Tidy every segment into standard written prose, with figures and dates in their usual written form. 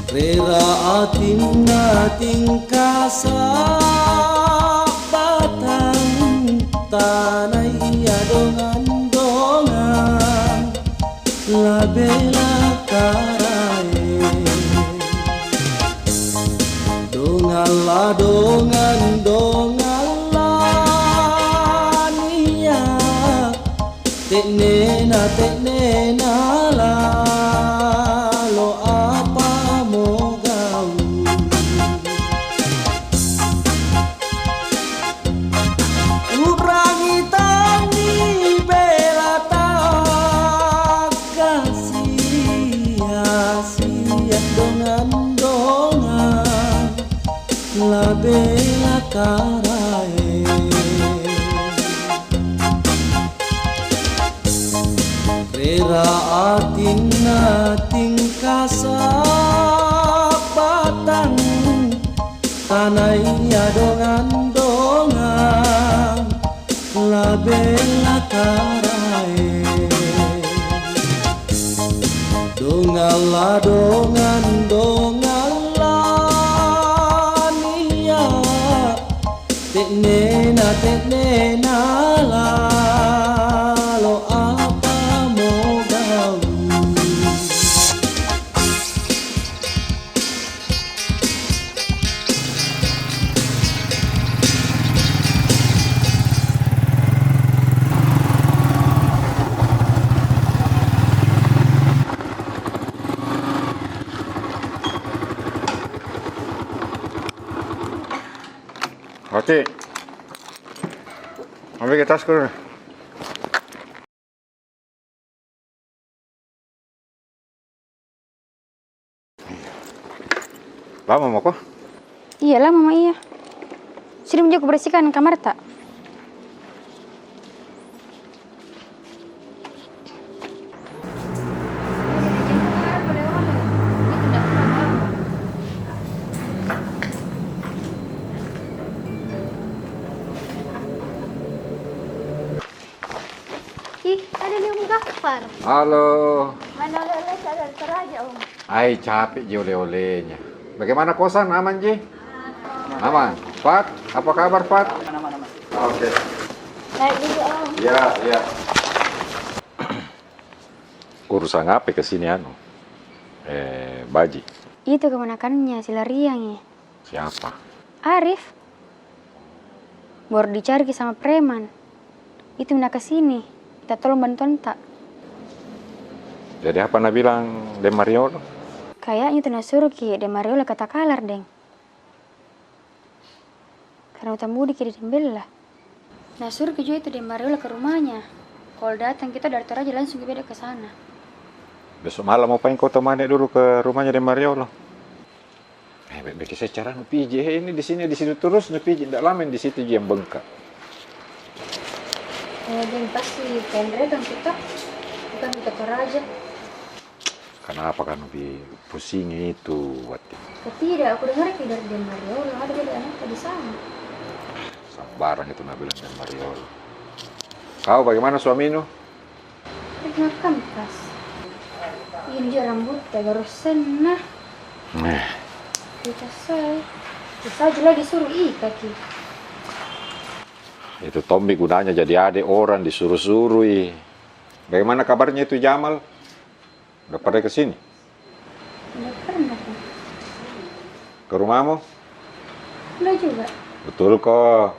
Rera atinna tingkasa batang tanah iya dongan-dongan la bela karae dongan la niya tek nena la lo apa mo gau urangi tani bela tak sia-sia dongan la bela karae rera atinna tingkasa batang tanah iya dongan-dongan la bela karae dongan la niya tek nena la lo apa mo gau Oke, ambil ke tasku dulu. Lama mau kok? Iyalah mama iya. Sudah menjaga bersihkan kamar tak? Ih, ada nih Om Gafar. Halo. Mana oleh-oleh saya aja Om. Ai capek ji oleh-olehnya. Bagaimana kosan? Aman ji? Aman. Fat, apa kabar Fat? Aman. Oke. Baik juga Om. Iya. Urusan apa kesini anu? Baji. Itu kemenakannya si Lariang ya. Siapa? Arif. Baru dicari sama preman. Itu nak kesini. Kita tolong bantuan tak? Jadi apa nak bilang De Mariolo? Kayaknya itu suruh ki De Mariolo kata kalar deng. Karena utang budi ki di lah. Suruh ki juga itu De Mariolo ke rumahnya. Kalau datang kita dari Toraja langsung beda ke sana. Besok malam mau pengen kau temani dulu ke rumahnya De Mariolo. Bagi saya cara nupiji ini di situ terus nupiji, tidak lama di situ yang bengkak. Dan pasti Kendra dan kita bukan kita Toraja. Kenapa kan lebih pusing itu? Tidak, aku dengar dari De Mariolo ada beda anak di sana. Barang itu nak bilang De Mariolo. Kau bagaimana suamimu? Tengah kampas. Ini juga rambutnya baru senah. Kita saya jelas disuruh kaki. Itu Tommy gunanya jadi adik orang disuruh-suruh. Bagaimana kabarnya itu Jamal? Udah pernah ke sini? Udah pernah. Ke rumahmu? Udah juga. Betul kok.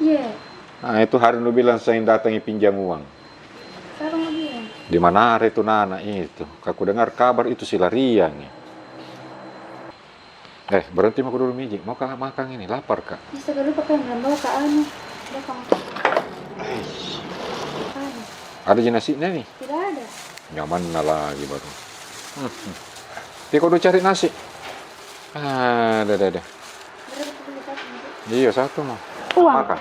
Iya. Nah itu hari lu bilang saya datangi pinjam uang. Sekarang mau bilang. Di mana itu Nana itu? Aku dengar kabar itu si Lariang. Berhenti mau dulu miji. Mau makan ini, lapar kak? Bisa lupa kan belum bawa ke anu. Udah kamu. Ada je nasinya nih. Tidak ada. Nyaman lagi baru. Tapi kok udah cari nasi? Ada. Berapa tuh beli satu? Iya, satu mau. Uang. Makan.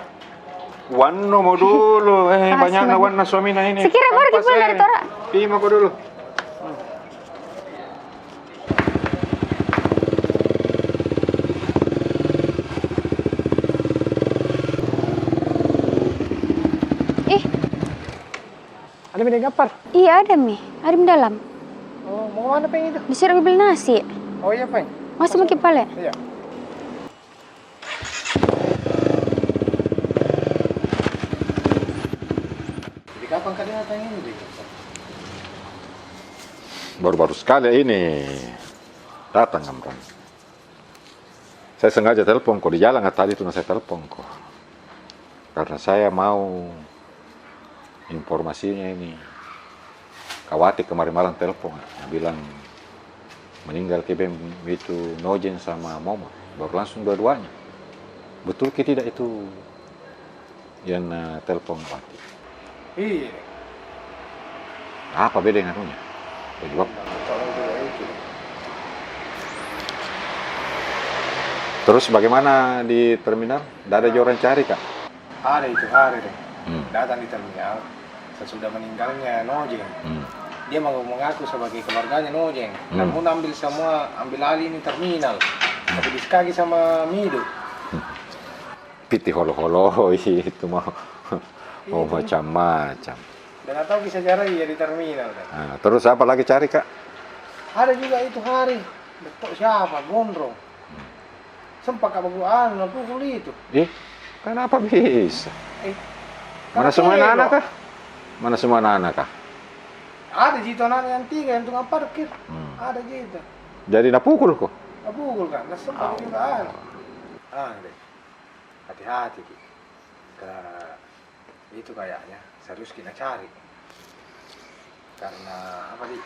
Wano mau dulu. Makasih Banyak na banyak. wana suami na ini. Sekira baru Kampas, dipulang dari Tora. Pima ko dulu. Ada beda gapar? Iya ada Mi. Ada di dalam. Oh, mau mana pengen itu? Disuruh beli nasi. Oh iya, Peng. Masih mau kepala? Iya. Jadi kapan kalian datang ini, Dik? Baru-baru sekali ini datang Amran. Saya sengaja telepon kok di jalan tadi itu saya telepon kok. Karena saya mau informasinya ini. Kawati kemarin malam telepon, dia bilang meninggal kebem itu Nojen sama Momo, baru langsung dua-duanya. Betul ke tidak itu yang telepon Kawati? Iya. Apa beda dengan anunya? Jawab. Tolong dulu itu. Terus bagaimana di terminal? Tidak ada orang cari kak? Ada itu hari deh. Datang di terminal sesudah meninggalnya Nojeng. Dia mengaku sebagai keluarganya Nojeng. Dan mau ambil alih ini terminal. Tapi disekagi sama Mido. Piti holo-holo itu mau macam-macam. Dan atau bisa cari ya di terminal kan. Nah, terus apa lagi cari kak? Ada juga itu hari. Betul siapa? Gondrong. Sempat kak baguan, pukul itu. Kenapa bisa? Mana Karena semua tego. anak kah? Mana semua anak kah? Ada jito anak yang 3 yang tukang parkir. Ada jito. Jadi nak pukul kok? Pukul kan. Nah sempat juga ada. Deh. Hati-hati. Karena itu kayaknya serius kita cari. Karena apa di?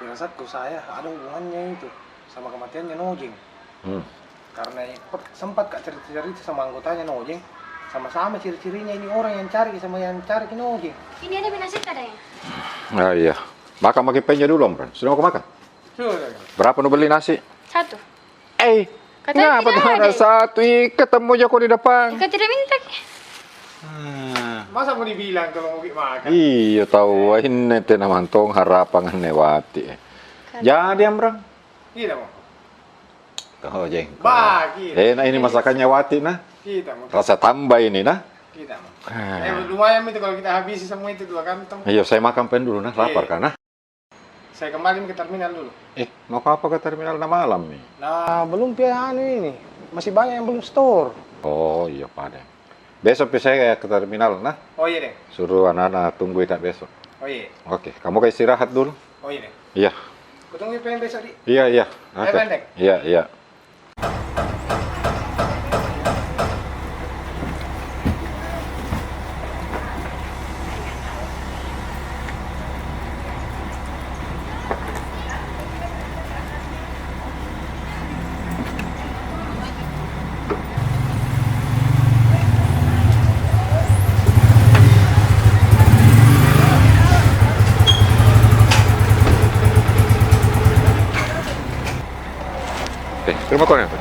Firasatku saya ada hubungannya itu sama kematiannya Nojeng. Karena sempat kak cerita-cerita sama anggotanya Nojeng, sama-sama ciri-cirinya ini orang yang cari sama yang cari ke Nojeng. Ini ada nasi ada ya? Ah iya. Makan pakai pennya dulu Om. Sudah mau makan? Sudah. Berapa nu beli nasi? Satu. Ngapa Katanya tidak tuh ada. ada satu? Ketemu Joko di depan. Kau tidak minta. Masa mau dibilang kalau mau makan? Iya tahu ini teh namantong harapan newati. Jadi Amrang. Kita mau. Oh jeng. Bagi. Nah ini masakannya Wati nah. Kita mau. Rasa tambah ini nah. Kita mau. Lumayan itu kalau kita habisi semua itu 2 kantong. Iya saya makan pen dulu nah. Lapar kan nah. Saya kembali ke terminal dulu. Mau apa ke terminal na malam nih? Nah, belum ini. Masih banyak yang belum store. Oh iya pada. Besok saya ke terminal nah. Oh iya deh. Suruh anak-anak tunggu tak besok. Oh iya. Oke, kamu ke istirahat dulu. Oh iya deh. Iya. Kutunggu pengen besok di. Iya. Oke. pendek. Iya. Oke, terima kasih Pak.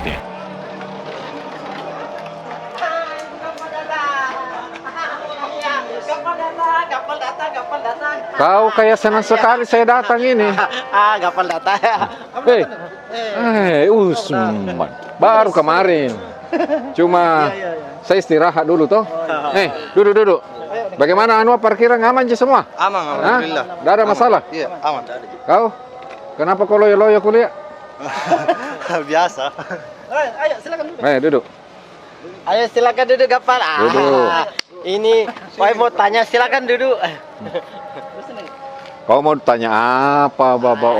Kau kayak senang sekali saya datang ini. Gapal data ya. Usman. Baru kemarin. Cuma saya istirahat dulu toh. Duduk. Bagaimana parkiran aman aja semua? Aman, alhamdulillah. Tidak ada masalah? Iya, aman. Kau? Kenapa kau loyo-loyo kuliah? Biasa. Ayo silakan duduk. Duduk. Ayo silakan duduk Gapal. Duduk. Ini Wai mau tanya silakan duduk. Kau mau tanya apa, Bapak?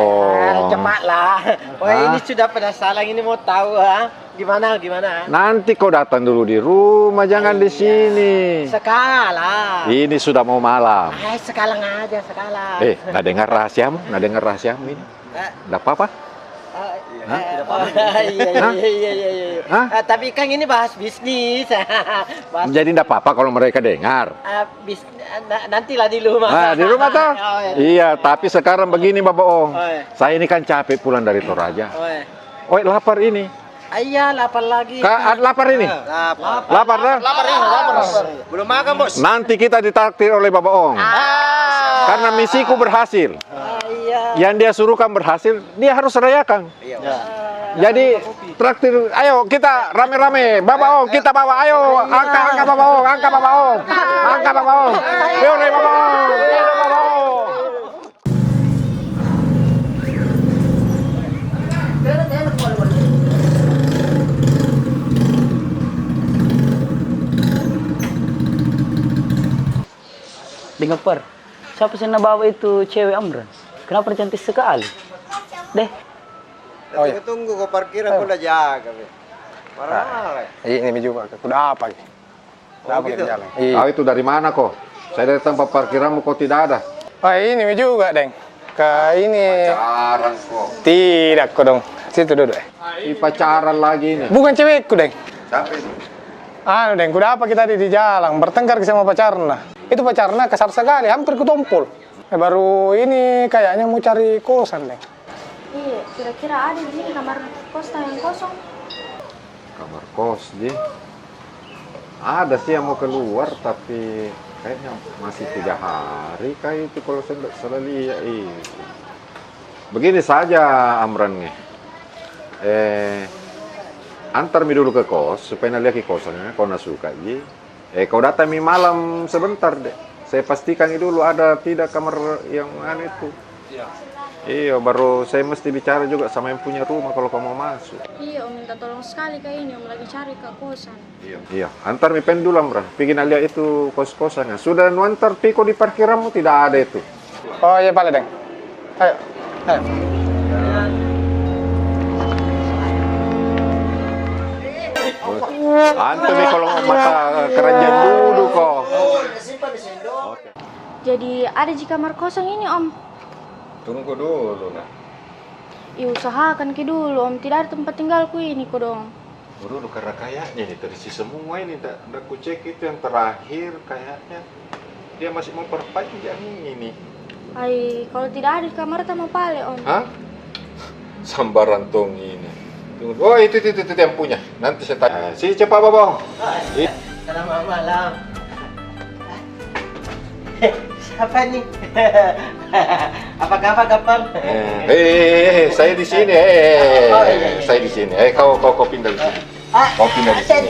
Cepatlah. Wah, ini sudah penasaran ini mau tahu gimana. Nanti kau datang dulu di rumah, jangan di sini. Sekarang. Ini sudah mau malam. Sekarang aja sekarang. Nggak dengar rahasiamu ini. Nggak apa-apa? Iya. Hah? Tapi kan ini bahas bisnis. Bahas, Jadi tidak apa-apa kalau mereka dengar. nantilah di rumah. Nah, di rumah toh? Oh, iya. Iya, tapi sekarang begini Bapak Om. Oh, iya. Saya ini kan capek pulang dari Toraja. Oh, iya. Oh, lapar ini. Iya, lapar lagi. Lapar ini? Lapar dah? Lapar. Belum makan, Bos. Nanti kita ditraktir oleh Bapak Om. Karena misiku berhasil. Iya. Yang dia suruhkan berhasil, dia harus rayakan. Jadi traktir, ayo kita rame-rame, Bapak Om kita bawa, ayo angka Bapak Om, angka Bapak Om, angka Bapak Om, ayo Bapak Om, ayo Bapak Om. Dengar Per, siapa sih yang bawa itu cewek Amran? Kenapa dia cantik sekali? Deh, Oh iya. Tunggu kau parkiran kau udah jaga. Marah-marah. Ini juga. Udah apa? Udah apa gitu? kita jalan? Kau itu dari mana kok? Saya dari tempat parkiranmu kok tidak ada. Oh ini juga, Deng. Ke ini. Pacaran kok. Tidak kok dong. Situ duduk. Ini pacaran lagi ini. Bukan cewekku, Deng. Siapa itu? Deng, kuda apa kita di jalan, bertengkar sama pacarna. Itu pacarna kasar sekali, hampir kutumpul. Baru ini kayaknya mau cari kosan, Deng. Iya, kira-kira ada di sini kamar kos yang kosong. Kamar kos dia. Ada sih yang mau keluar, tapi kayaknya masih 3 hari kayak itu kalau saya tidak salah lihat. Begini saja Amran nih. Antar mi dulu ke kos supaya lihat ke kosannya kau nak suka ji. Kau datang mi malam sebentar deh. Saya pastikan dulu ada tidak kamar yang aneh itu. Iya, baru saya mesti bicara juga sama yang punya rumah kalau kamu mau masuk. Iya, Om minta tolong sekali kayak ini, Om lagi cari ke kosan. Iya. Antar mi pen dulu Amran. Pingin lihat itu kos-kosannya. Sudah nuantar piko di parkiranmu tidak ada itu. Oh iya, Pak Deng. Ayo. Antum nih kalau mau mata keranjang dulu kok. Jadi ada di kamar kosong ini, Om. Tunggu dulu nah. Usahakan ke dulu, Om. Tidak ada tempat tinggalku ini, kok dong. Dulu karena kayaknya ini terisi semua ini tidak ku cek itu yang terakhir kayaknya dia masih mau perpanjang ini. Kalau tidak ada di kamar tak mau pale, Om. Hah? Sambaran tong ini. Tunggu. Oh itu yang punya. Nanti saya tanya. Si cepat Babong. Selamat malam. Siapa nih? Apa kabar, Gapal? Saya di sini. Saya di sini. Kau pindah di sini. Kau pindah di sini.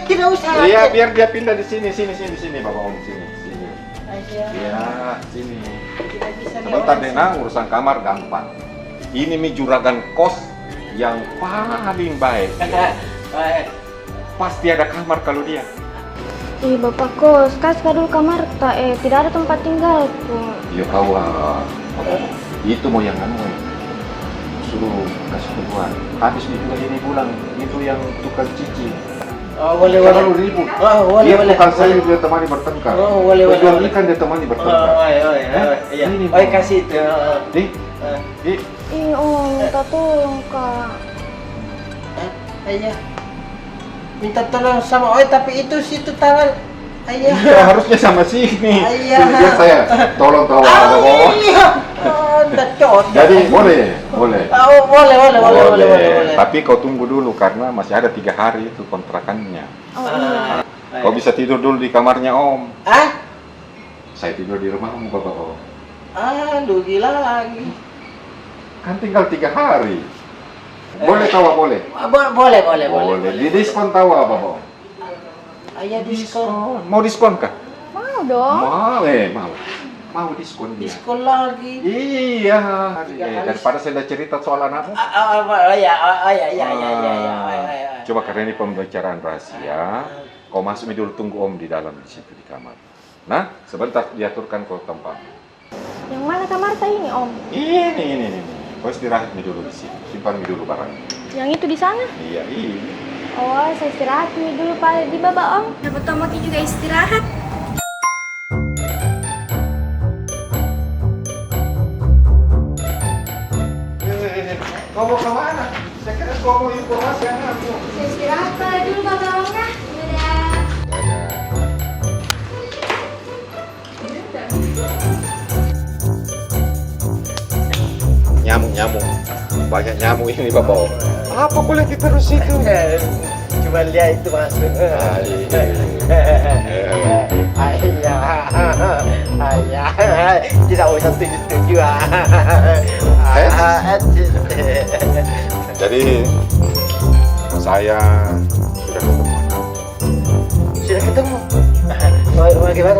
Tidak usah. Iya, biar dia pindah di sini, Babong sini. Iya, sini. Sebentar Nena, urusan kamar gampang. Ini mi juragan kos yang paling baik. Pasti ada kamar kalau dia. Bapak kos, kasih dulu kamar tak, tidak ada tempat tinggalku. Iya kawan. Itu mau yang anu suruh kasih keluar. Habis juga ini pulang. Itu yang tukang cici. Oh, boleh. Ribut. Oh, boleh. Dia bukan saya dia temani bertengkar. Oh, boleh. Jual ikan dia temani bertengkar. Iya. Ini, Oh, kasih itu. Om, minta tolong, Kak. Iya. Minta tolong sama tapi itu situ tangan. Iya. Harusnya sama sini. Iya. Sini biar saya tolong tahu apa. Iya. Udah cocok. Jadi boleh. Boleh. Tapi kau tunggu dulu karena masih ada 3 hari itu kontrakannya. Oh iya. Kau bisa tidur dulu di kamarnya Om. Ah? Saya tidur di rumah Om, Bapak Om. Aduh, gila lagi. Kan tinggal 3 hari. Boleh tawa boleh? Boleh. Di diskon tawa Bapak Om. Ayah diskon. Mau diskon kah? Mau dong. Mau diskon dia. Diskon lagi. Iya. Daripada saya cerita soal anakmu. Iya. Coba karena ini pembicaraan rahasia. Kau masuk dulu, tunggu Om di dalam di situ di kamar. Nah, sebentar diaturkan kau tempat. Yang mana kamar saya ini, Om? Ini. Kau istirahat dulu di sini. Simpan dulu barang. Yang itu di sana? Iya, ini. Oh, saya istirahat dulu Pak di Bapak, Om. Dapat Tomaki juga istirahat. Kau mau kemana? mau informasi anakmu. Istirahat pada dulu Bapak Om ya. Dadah. Nyamuk. Banyak nyamuk ini Bapak Om. Apa kau lagi terus itu? Cuma lihat itu masuk. Ayah, tidak usah tuju-tuju. Jadi saya Sudah ketemu. Bagaimana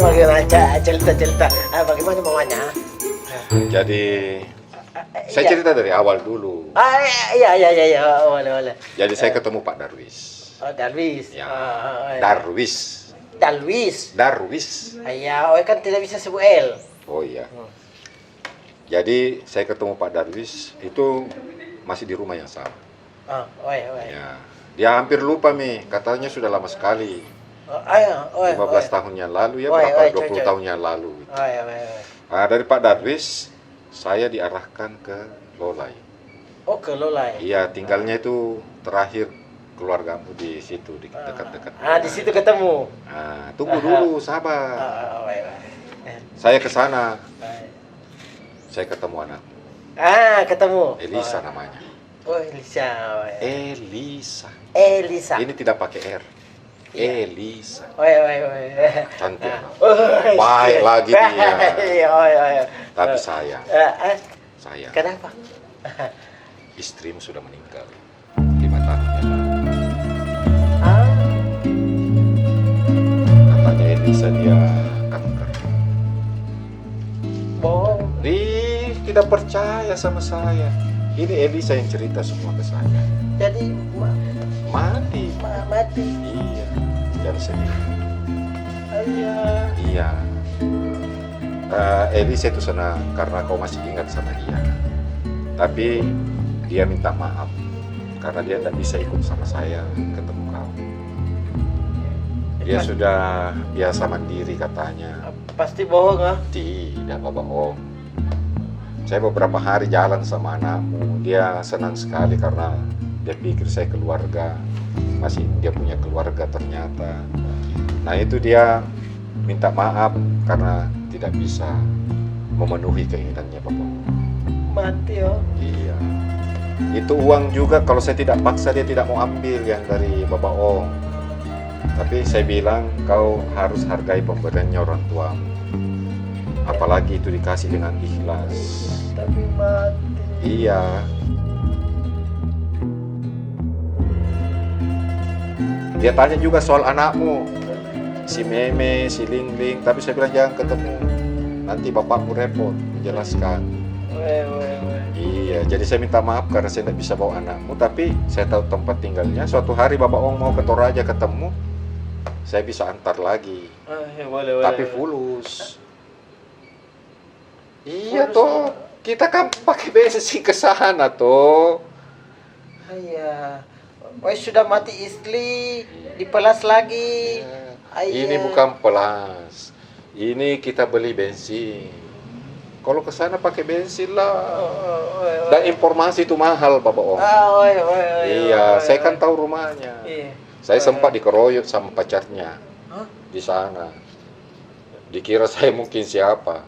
cerita? Bagaimana mamanya? Jadi saya cerita dari awal dulu. Iya. Boleh. Jadi saya ketemu Pak Darwis. Oh, Darwis. Ya. Darwis. Iya, kan tidak bisa sebut L. Oh iya. Jadi saya ketemu Pak Darwis itu masih di rumah yang sama. Ya. Dia hampir lupa katanya sudah lama sekali. 15 tahun yang lalu ya, berapa 20 tahun yang lalu. Nah, dari Pak Darwis saya diarahkan ke Lolai. Oh, ke Lolai. Iya, tinggalnya itu terakhir keluargamu di situ, di dekat-dekat. Di situ ketemu. Nah, tunggu dulu, sabar. Saya ke sana. Saya ketemu anak. Ketemu. Elisa namanya. Oh, Elisa. Elisa. Ini tidak pakai R. Elisa. Cantik. Baik lagi dia. Tapi sayang. Kenapa? Istrimu sudah meninggal 5 tahun yang lalu. Katanya Elisa dia kanker. Bohong. Tidak percaya sama saya. Ini Elisa yang cerita semua ke saya. Jadi Mati. Iya. Jangan sedih. Iya. Elisa itu senang karena kau masih ingat sama dia. Tapi dia minta maaf karena dia tidak bisa ikut sama saya ketemu kau. Dia sudah biasa mandiri katanya. Pasti bohong Tidak, Bapak Om. Saya beberapa hari jalan sama anakmu. Dia senang sekali karena dia pikir saya keluarga. Masih dia punya keluarga ternyata. Nah itu dia minta maaf karena tidak bisa memenuhi keinginannya Bapak Om. Mati Iya. Itu uang juga kalau saya tidak paksa dia tidak mau ambil yang dari Bapak Om. Tapi saya bilang kau harus hargai pemberiannya orang tuamu. Apalagi itu dikasih dengan ikhlas. Tapi mati. Iya. Dia tanya juga soal anakmu. Si Meme, si Lingling, tapi saya bilang jangan ketemu. Nanti bapakmu repot menjelaskan. Iya, jadi saya minta maaf karena saya tidak bisa bawa anakmu, tapi saya tahu tempat tinggalnya. Suatu hari Bapak Ong mau ke Toraja ketemu, saya bisa antar lagi. Tapi fulus. Iya toh, kita kan pakai bensin ke sana toh. Iya. Sudah mati istri, dipelas lagi. Ini bukan pelas. Ini kita beli bensin. Kalau ke sana pakai bensin lah. Dan informasi itu mahal, Bapak Om. Iya, saya kan tahu rumahnya. Saya sempat dikeroyok sama pacarnya di sana. Dikira saya mungkin siapa.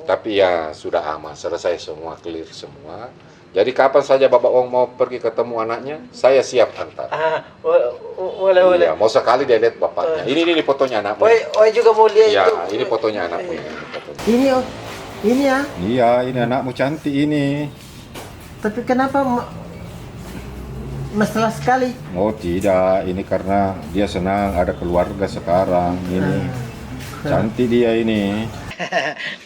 Tapi ya sudah aman, selesai semua, clear semua. Jadi kapan saja Bapak Ong mau pergi ketemu anaknya, saya siap antar. Boleh. Iya, mau sekali dia lihat bapaknya. Ini fotonya anakmu. Juga mau lihat Iya, itu. ini fotonya anakmu. Ini ya. Iya, ini anakmu cantik ini. Tapi kenapa masalah sekali? Oh tidak, ini karena dia senang ada keluarga sekarang. Ini cantik dia ini.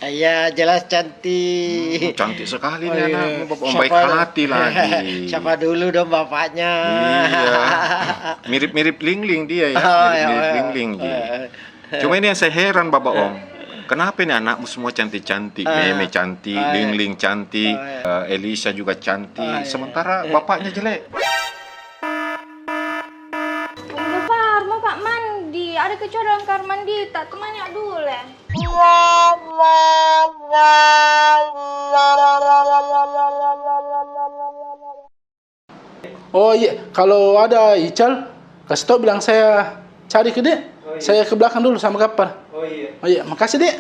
Iya, jelas cantik. Cantik sekali nih anakmu, Bapak Om, baik hati lagi. Siapa dulu dong bapaknya? Iya, mirip-mirip Lingling dia ya, mirip-mirip Lingling dia. Cuma ini yang saya heran Bapak Om, kenapa ini anakmu semua cantik-cantik, Meme cantik, Lingling cantik, Elisa juga cantik, sementara bapaknya jelek. Gafar, mau Pak mandi. Ada kecoa dalam kamar mandi. Tak temani dulu ya. Oh iya, kalau ada Ical, kasih tau bilang saya cari ke Dek. Oh, iya. Saya ke belakang dulu sama Gapar. Oh iya. Oh iya, makasih Dek.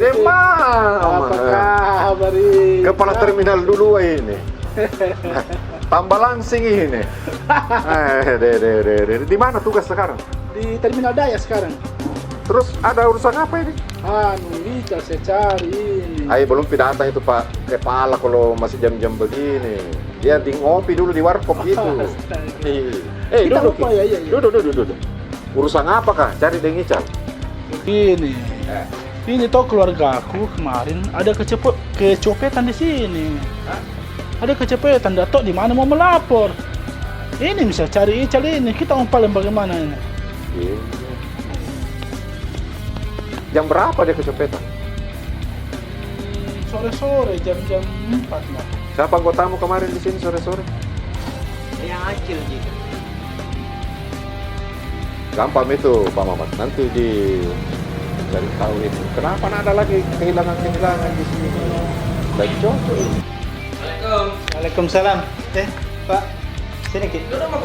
Demam. Apa kabar ini? Kepala terminal dulu ini. Tambah langsing ini. Di mana tugas sekarang? Di Terminal Daya sekarang. Terus ada urusan apa ini? Ical saya cari ini. Ay, belum datang itu Pak Kepala kalau masih jam-jam begini. Dia di ngopi dulu di warkop gitu. Kita Duduk. lupa ya, iya. Duduk. Urusan apa kah? Cari Deng Ical. Ini. Ini toh keluarga aku kemarin ada kecopetan di sini. Ada kecopetan, Dato di mana mau melapor. Ini bisa cari Ical ini, kita umpalin bagaimana ini. Jam berapa dia kecopetan? Sore-sore, jam-jam 4 lah. Siapa anggotamu kemarin di sini sore-sore? Yang Acil gitu. Gampang itu Pak Mamat, nanti di cari tahu itu. Kenapa ada lagi kehilangan di sini? Lagi cocok ini. Waalaikumsalam. Pak, sini Ki. Duduk, Mas.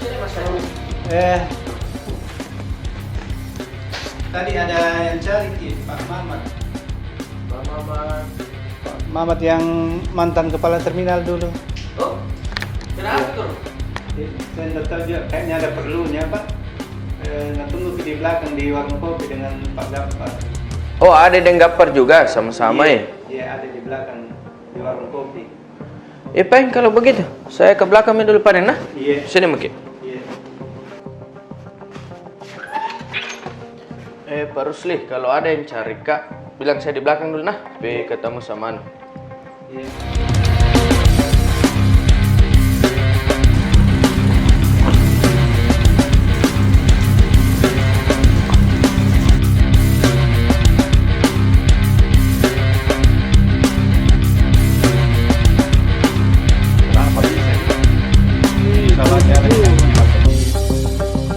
Sini Mas. Tadi ada yang cari Ki, Pak Mamat. Pak Mamat. Pak Mamat yang mantan kepala terminal dulu. Oh, kenapa tuh? Saya nggak tahu juga, kayaknya ada perlunya Pak. Nggak tunggu di belakang di warung kopi dengan Pak Gapar. Oh, ada dengan Gapar juga sama-sama ya? Iya, ada di belakang di warung kopi. Peng, kalau begitu, saya ke belakangnya dulu panen nah. Iya. Sini mungkin. Iya. Pak Rusli, kalau ada yang cari Kak, bilang saya di belakang dulu nah. Ketemu sama anu. Iya.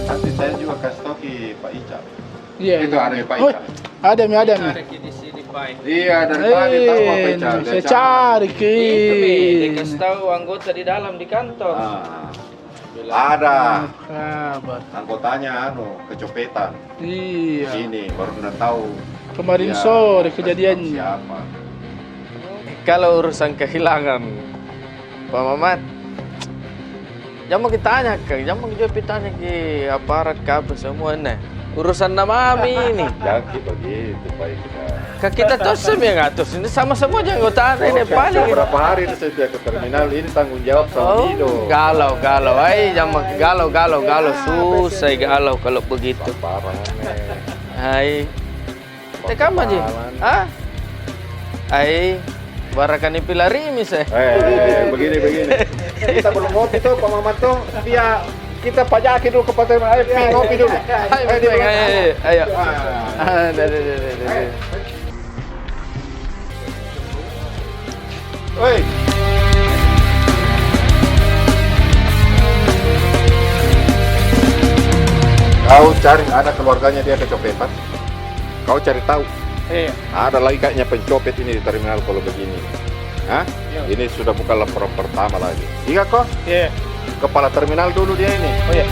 Nanti saya juga kasih tahu ke Pak Ical. Iya. Itu ada Pak Oh, Ical. ada mi. Iya, dari tadi tahu Pak Ical. Saya cari ke. Dikasih tahu anggota di dalam di kantor. Ada Kabar. anggotanya kecopetan. Iya. Sini baru udah tahu. Kemarin Dia sore kasih tahu kejadiannya. Siapa? Kalau urusan kehilangan Pak Mamat, jangan kita tanya ke, jangan kita tanya ke aparat apa semua nih. Urusan nama kami ini. Jangan begitu Pak Ical. Kita terus yang ngatur ini sama-sama aja anggota ini paling. Berapa hari ini saya sudah ke terminal ini tanggung jawab sama Dido. Galau, jangan galau, susah galau kalau begitu. Parah. Hai. Tekam aja. Ah? Hai. Barakan pilari misalnya. Begini. Kita belum ngopi tuh Pak Mamat tuh. Dia kita pajaki dulu ke terminal. Ayo, ngopi dulu. Ayo. Woi. Kau cari ada keluarganya dia kecopetan. Kau cari tahu. Iya. Ada lagi kayaknya pencopet ini di terminal kalau begini. Hah? Ini sudah bukan laporan pertama lagi. Iya kok? Iya. Kepala terminal dulu dia ini. Oh iya.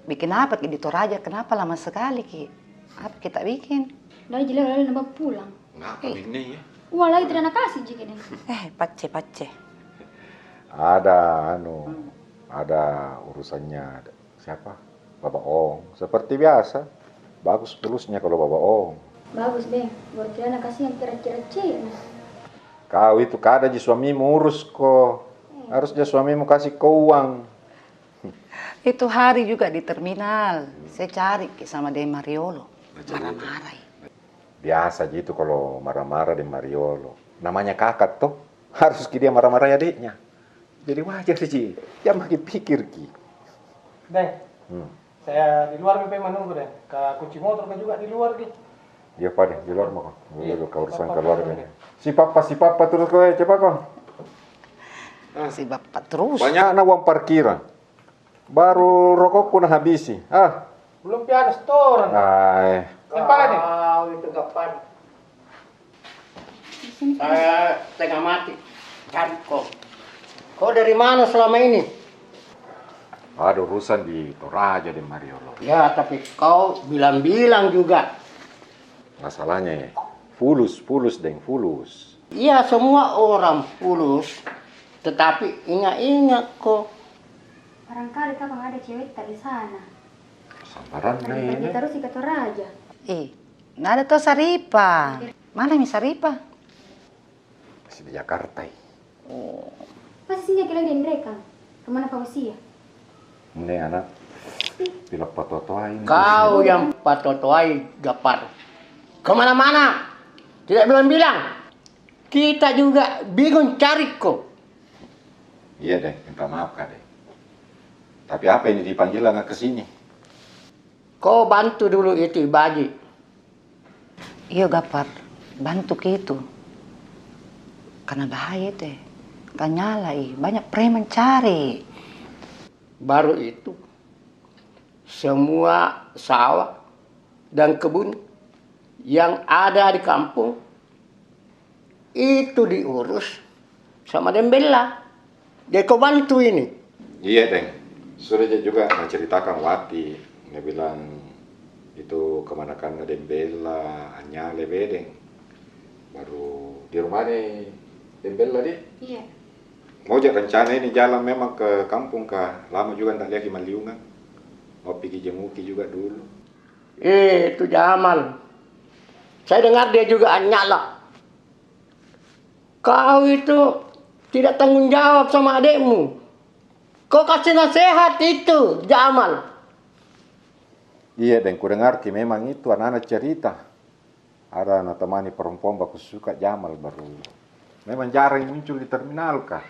Bikin apa Ki di Toraja? Kenapa lama sekali Ki? Apa kita bikin? Dari jelas lalu nambah pulang. Ngapa ini ya? Wah lagi tidak nak kasih jika ini. Pace. Ada urusannya. Siapa? Bapak Ong. Seperti biasa. Bagus tulusnya kalau Bapak Ong. Bagus Bang, baru tidak nak kasih yang kira-kira cek. Kau itu kada ji suamimu urus kok. Harusnya suamimu kasih kau uang. Itu hari juga di terminal. Saya cari sama De Mariolo. Marah-marah. Biasa gitu kalau marah-marah di Mariolo. Namanya kakak tuh. Harus dia marah-marah adiknya. Jadi wajar sih. Ya makin pikir Ki. Deng, saya di luar BP menunggu deh. Ke kunci motor kan juga di luar Ki. Iya Pak deh, di luar mah. Dulu ke urusan keluarga. Si papa terus kowe cepat kok. Si bapak terus. Banyak uang parkiran. Baru rokokku nah habisi. Belum piano setoran. Apa nih? Itu kapan? Saya tengah mati. Cari kok. Kau dari mana selama ini? Ada urusan di Toraja di Mariolo. Ya, tapi kau bilang-bilang juga. Masalahnya fulus fulus. Iya, semua orang fulus. Tetapi ingat-ingat kok. Barangkali kapan ada cewek tak di sana. Sabaran Pergi ini. terus ke Toraja. Nggak ada tuh Saripa. Mana mi Saripa? Masih di Jakarta. Pasti sini lagi di mereka. Kemana Fausia? Ini anak pilok patotoai. Kau yang patotoai Gapar. Kemana-mana. Tidak bilang-bilang. Kita juga bingung cari kok. Iya deh, minta maaf Kak deh. Tapi apa ini dipanggil nggak ke sini? Kau bantu dulu itu Baji. Iya Gapar, bantu gitu. Karena bahaya teh. Kan nyala banyak preman cari. Baru itu semua sawah dan kebun yang ada di kampung itu diurus sama Dembella. Dia kau bantu ini. Iya deh. Sudah juga menceritakan Wati. Dia bilang itu kemanakan Dembella, Anyale Bedeng. Baru di rumah nih Dembella deh. Iya. Mau rencana ini jalan memang ke kampung kah? Lama juga nggak lihat di Maliungan. Mau pergi jemuki juga dulu. Itu Jamal. Saya dengar dia juga nyala. Kau itu tidak tanggung jawab sama adekmu. Kau kasih nasihat itu, Jamal. Iya, dan ku dengar memang itu anak-anak cerita. Ada anak temani perempuan baku suka Jamal baru. Memang jarang muncul di terminal kah?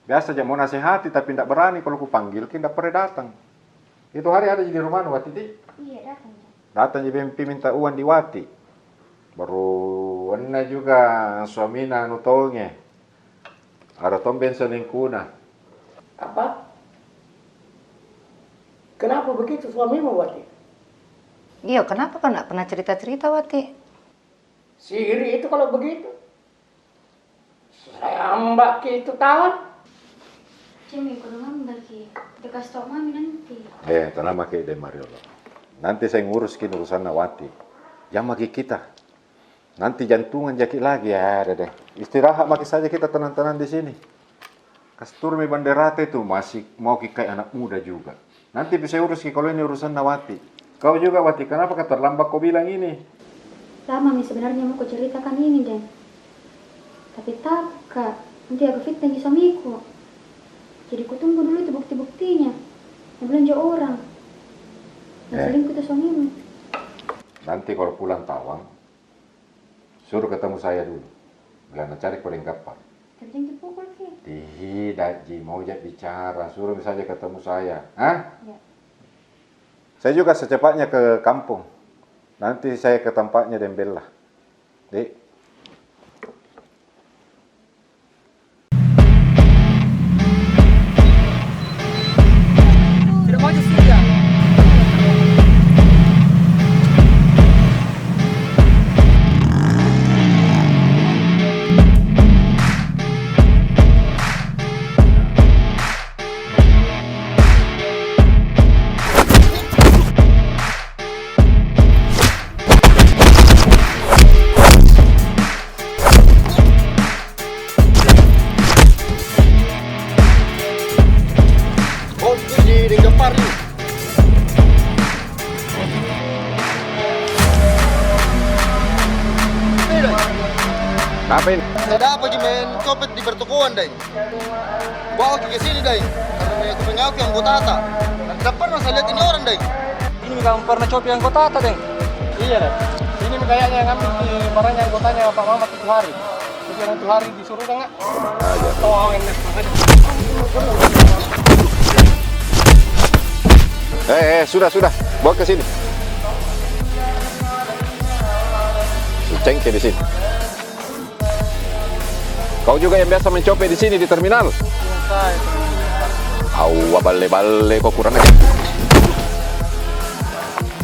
Biasa aja mau nasihati tapi tidak berani kalau ku panggil, tidak pernah datang. Itu hari ada di rumah Wati di? Iya, datang. Datang di BMP minta uang di Wati. Baru ena juga suamina nutonge. Ada tomben selingkuna. Apa? Kenapa begitu suamimu, Wati? Iya, kenapa kau nggak pernah cerita-cerita Wati? Sihir itu kalau begitu. Saya mbak itu kawan. Cemi, kudu ngambil ki. Dia kasih tau mami nanti. Tenang maki De Mariolo. Nanti saya nguruskin urusan Wati. Yang maki kita. Nanti jantungan jaki lagi ya, deh. Istirahat maki saja kita tenang-tenang di sini. Kastur mi banderate itu masih mau kayak anak muda juga. Nanti bisa urus kalau ini urusan Wati. Kau juga Wati, kenapa kau terlambat kau bilang ini? Lama mi sebenarnya mau ku ceritakan ini, Den. Tapi tak, Kak. Nanti aku fitnah di suamiku. Jadi ku tunggu dulu itu bukti-buktinya. Yang belanja orang. Yang selingkuh itu suamimu. Nanti kalau pulang Tawang, suruh ketemu saya dulu. Bilang cari kodeng kapal. Tapi jangan dipukul, Ki. Tidak, Ji. Mau jak bicara. Suruh saja ketemu saya. Hah? Ya. Saya juga secepatnya ke kampung. Nanti saya ke tempatnya Dembella. Dek. Apa ini? Ada apa men? Copet di pertokoan, Dai. Bawa ke sini, Dai. yang aku punya aku yang kau tata. Tidak pernah saya lihat ini orang, Deng. Ini kamu pernah coba yang kau tata, Deng? Iya, Deng. Ini kayaknya yang ngambil di barangnya yang kau tanya Pak Mamat itu hari. Jadi yang itu hari disuruh enggak? Aja. Tolong yang Sudah. Bawa ke sini. Cengke di sini. Kau juga yang biasa mencopet di sini di terminal? Awa bale-bale kok kurang aja.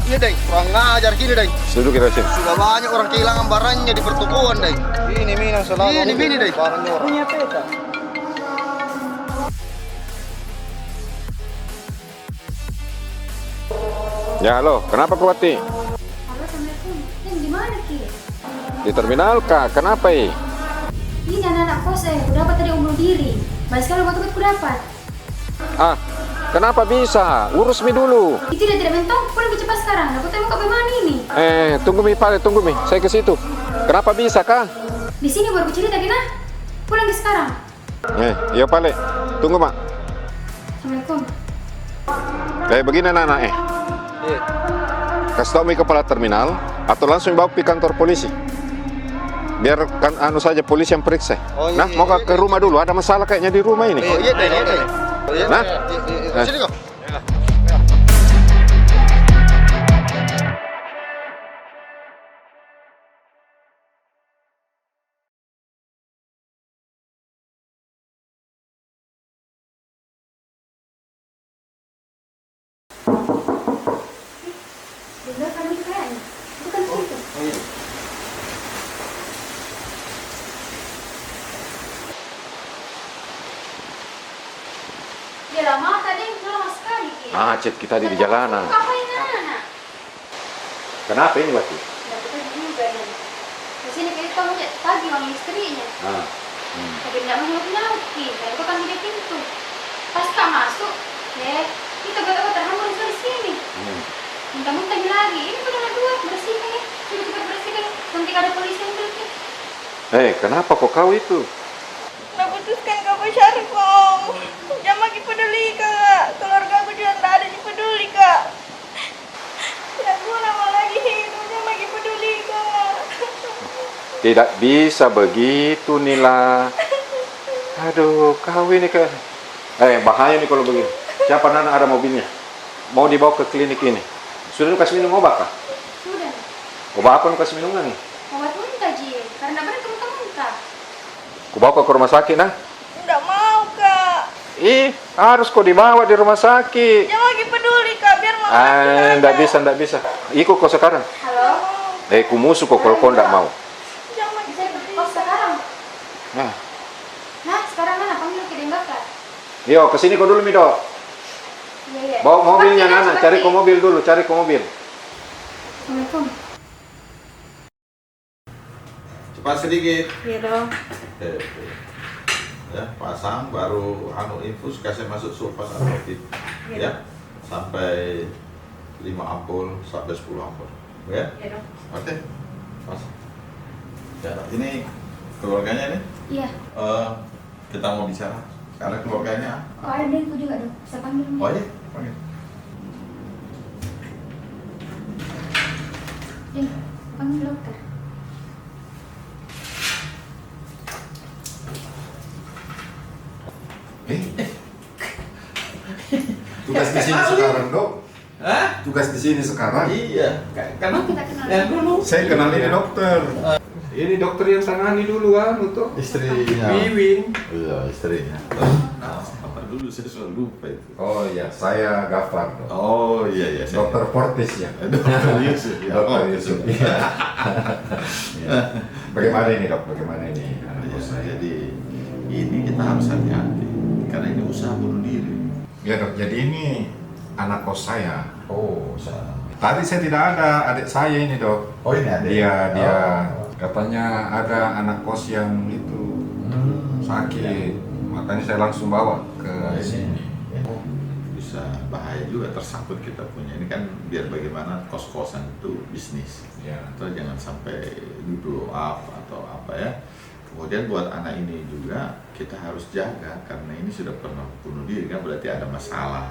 Iya, Deng. Kurang ngajar gini, Deng. Duduk kita sini. Sudah banyak orang kehilangan barangnya di pertokoan, Deng. Ini minang selalu. Ini, Deng. Barangnya orang. Punya peta. Ya, halo. Kenapa Kawati? Halo, Assalamualaikum. Yang di mana, Ki? Di terminal kah? Kenapa ya? Ini anak-anak kos aku dapat tadi bunuh diri. Banyak sekali obat-obat ku dapat. Ah, kenapa bisa? Urus mi dulu. Itu dia tidak mentong, pulang ke cepat sekarang. Aku tengok ke mana ini. Tunggu mi, Pale, tunggu mi. Saya ke situ. Kenapa bisa kah? Di sini baru cerita kita. Pulang ke sekarang. Iya Pale. Tunggu, Mak. Assalamualaikum. Kayak begini anak-anak Iya. Kasih tau mi kepala terminal atau langsung bawa ke kantor polisi. Biar kan anu saja polisi yang periksa. Oh, iya, Nah, mau ke rumah dulu. Ada masalah kayaknya di rumah ini. Oh, iya, Deng. Iya, Deng. Iya, Nah? iya. Sini kau. Bener kan ini kayaknya. Itu kan situ. Dia lama tadi lama sekali, Ki. Macet kita di jalanan. Ngapain anak? Kenapa ini, Wati? Dapat juga ya. Di sini kita kamu lihat pagi orang istrinya. Tapi tidak mau nyaut Ki. Saya kan di pintu. Pas Kak masuk, kita gak terhambat di sini. Muntah-muntah lagi. Ini udah dua bersihkan ya. Sudah cepat bersihkan. Nanti ada polisi yang beli. Kenapa kok kau itu? Nak putuskan kau besar kong. Jangan makin peduli kak. Keluarga aku juga tak ada yang peduli kak. Tidak mau lama lagi hidup. Jangan makin peduli kak. Tidak bisa begitu, Nila. Aduh, kau ini kan. Bahaya nih kalau begini. Siapa Nana ada mobilnya? Mau dibawa ke klinik ini. Sudah lu kasih minum obat kah? Sudah. Obat apa lu kasih minum nih? Obat muntah Ji. Karena benar muntah-muntah. Ku bawa ke rumah sakit nah. Tidak mau kak. Harus kau dibawa di rumah sakit. Jangan makin peduli kak. Biar mama Enggak bisa. Ikut kau sekarang. Halo. Ku musuh kau kalau kau enggak mau. Jangan makin Saya kos sekarang. Nah, Sekarang mana panggil ke Dembaka? yo kesini kau dulu Mido. Iya. Bawa mobilnya Nana, cari ke mobil dulu, cari ke mobil. Assalamualaikum. Cepat sedikit. Iya dong. Ya, pasang baru infus kasih masuk sulfat atropin. Ya. Sampai 5 ampul sampai 10 ampul. Ya? Iya dong. Oke. Pasang. Ya, ini keluarganya nih. Iya. Kita mau bicara. Karena keluarganya. Oh, ada aku juga dong. Saya panggil. Oh iya, panggil. Panggil dokter. Tugas di sini sekarang, Dok. Tugas di sini sekarang. Iya. Karena kita kenal. Ya dulu. Saya kenal ini dokter. Ini dokter yang tangani dulu kan untuk Istrinya. Wiwin. Iya, istrinya. Nah, apa dulu saya selalu lupa itu. Oh iya, saya Gafar, Dok. Oh iya. Dokter Fortis ya. Dokter Yusuf. Dokter Yusuf. Iya. Bagaimana ini, Dok? Bagaimana ini? Jadi ini kita harus hati-hati karena ini usaha bunuh diri. Ya, Dok. Jadi ini anak kos saya. Oh, salah. Tadi saya tidak ada adik saya ini, Dok. Oh, ini adik. Dia katanya ada anak kos yang itu sakit. Makanya saya langsung bawa ke sini. Bisa bahaya juga tersangkut kita punya. Ini kan biar bagaimana kos-kosan itu bisnis. Ya. Atau jangan sampai di blow up atau apa ya. Kemudian buat anak ini juga kita harus jaga karena ini sudah pernah bunuh diri kan, berarti ada masalah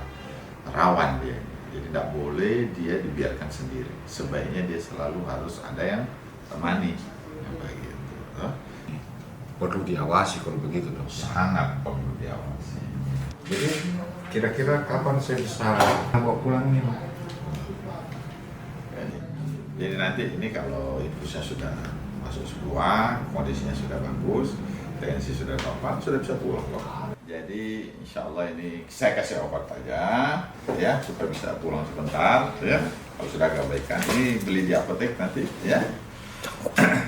rawan dia. Jadi tidak boleh dia dibiarkan sendiri. Sebaiknya dia selalu harus ada yang temani. Begitu. Perlu diawasi kalau begitu dong. Sangat perlu diawasi. Jadi kira-kira kapan saya bisa bawa pulang ini, Pak? Jadi nanti ini kalau infusnya sudah masuk semua, kondisinya sudah bagus, tensi sudah normal, sudah bisa pulang kok. Jadi insya Allah ini saya kasih obat aja, ya supaya bisa pulang sebentar, ya. Kalau sudah agak baikan, ini beli di apotek nanti, ya.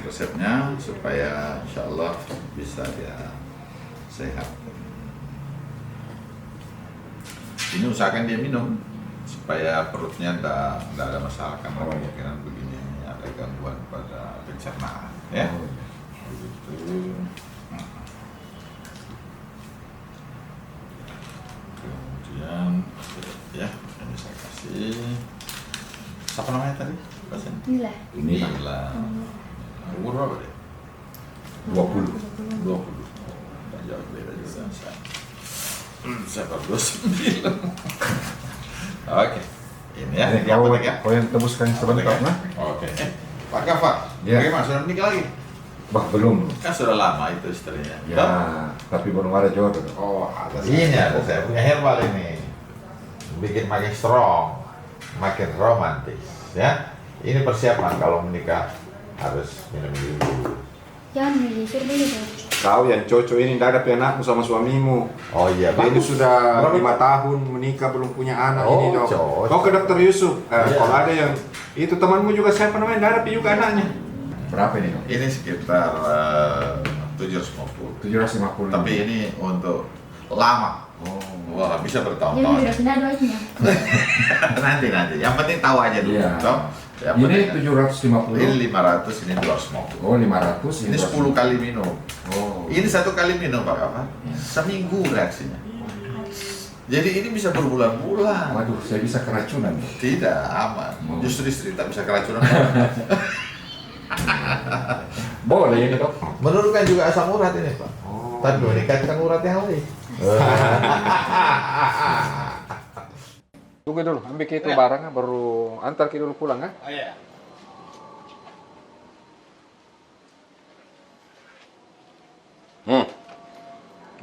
Resepnya supaya insya Allah bisa dia sehat. Ini usahakan dia minum supaya perutnya tidak ada masalah karena kemungkinan begini ada gangguan pada pencernaan, ya. Begitu. Kemudian ya ini saya kasih. Siapa namanya tadi? Pasien? Nila. Nila. Umur berapa deh? 20. Tak jauh beda juga saya baru 29. Oke. Ini ya. Ini apotek ya. Kau yang tebuskan sebentar, nah. Oke. Pak Gafar, bagaimana? Sudah menikah lagi? Bah, belum. Kan sudah lama itu istrinya. Ya, tapi belum ada jodoh. Oh, ada. Ini ada saya punya herbal ini. Bikin makin strong, makin romantis, ya. Ini persiapan kalau menikah harus minum dulu. Jangan milih, suruh dulu dong. Kau yang cocok ini tidak ada anakmu sama suamimu. Oh iya, Ini bagus. sudah Berapa? 5 tahun menikah belum punya anak Oh, ini dong. cocok. Kau ke dokter Yusuf. Iya. Kalau ada yang itu temanmu juga siapa namanya? Tidak ada juga anaknya. Berapa ini dong? Ini sekitar 750. 750. Tapi ini untuk lama. Oh. Wah, bisa Dia bertahun-tahun. udah pindah doanya. nanti. Yang penting tahu aja dulu. Iya. Toh. Yang Ini penting- 750. Ini 500, ini 250. Oh, 500. Ini 10 kali minum. Oh. Ini 1 kali minum Pak Kapan? Seminggu reaksinya. Jadi ini bisa berbulan-bulan. Waduh, saya bisa keracunan. Tidak, aman. Oh. Justru istri tak bisa keracunan. Boleh ini dok. Menurunkan juga asam urat ini Pak. Oh. Tapi meningkatkan urat yang lain. Tunggu dulu, ambil ke itu barangnya baru antar ke dulu pulang kan? Oh iya.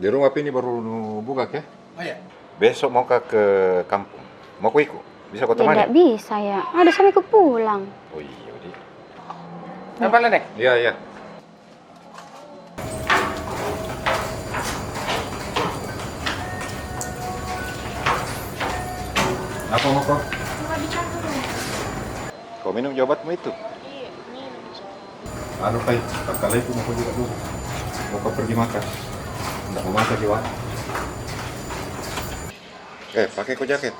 Di rumah ini baru buka ya? Oh iya. Besok mau ke kampung. Mau ku ikut? Bisa kau temani? Tidak bisa ya. Ada sampai ke pulang. Oh iya, udah. Apa Ledek? Iya, iya. Apa mau kau? Kau minum obatmu itu? Iya, minum. Anu Pai, kali itu mau kau juga dulu. Mau kau pergi makan. Tidak mau makan jiwa. Pakai kau jaket.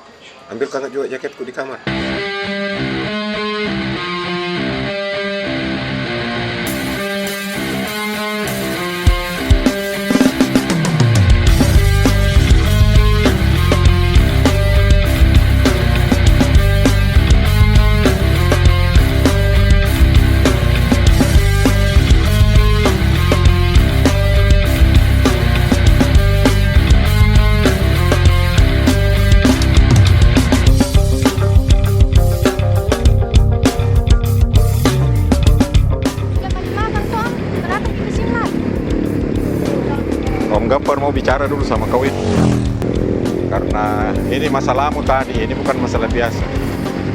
Ambil kakak juga jaketku di kamar. Om Gampar mau bicara dulu sama kau itu. Karena ini masalahmu tadi, ini bukan masalah biasa.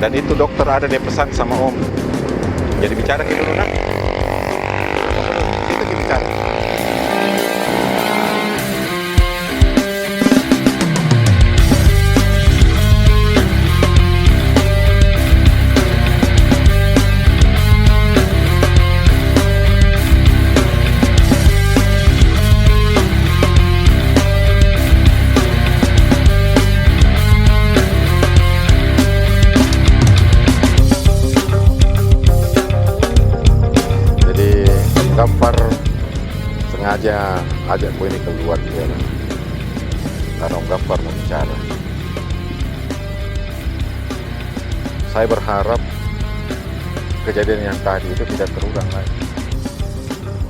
Dan itu dokter ada dia pesan sama Om. Jadi bicara ke dulu nak. Kita bicara. Gampar sengaja ajak gue ini keluar dia karena Om Gampar mau bicara. Saya berharap kejadian yang tadi itu tidak terulang lagi.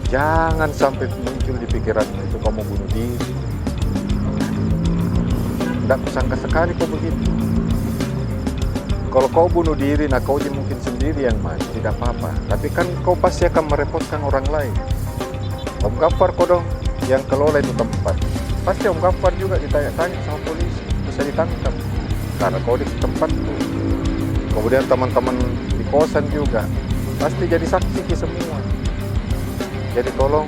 Jangan sampai muncul di pikiranmu itu kamu bunuh diri. Tidak kusangka sekali kau begitu. Kalau kau bunuh diri, nah kau mungkin sendiri yang mati, tidak apa-apa. Tapi kan kau pasti akan merepotkan orang lain. Om Gafar kau dong yang kelola itu tempat. Pasti Om Gafar juga ditanya-tanya sama polisi, bisa ditangkap. Karena kau di tempat itu. Kemudian teman-teman di kosan juga pasti jadi saksi ke semua. Jadi tolong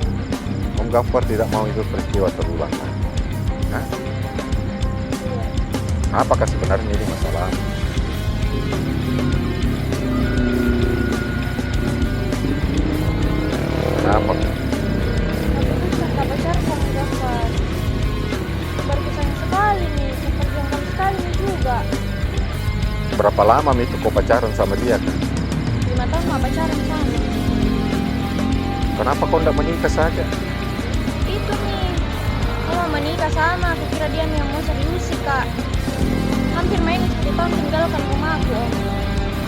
Om Gafar tidak mau itu peristiwa terulang lagi. Hah? Apakah sebenarnya ini masalah? Kenapa? Kakak pacar sama Gafar. Berkesan sekali nih, memperjuangkan sekali nih juga. Berapa lama itu kau pacaran sama dia kan? 5 tahun mah pacaran sama. Kenapa kau tidak menikah saja? Itu nih, aku mau menikah sama, aku kira dia yang mau serius sih kak. Hampir main 1 tahun tinggalkan rumahku om.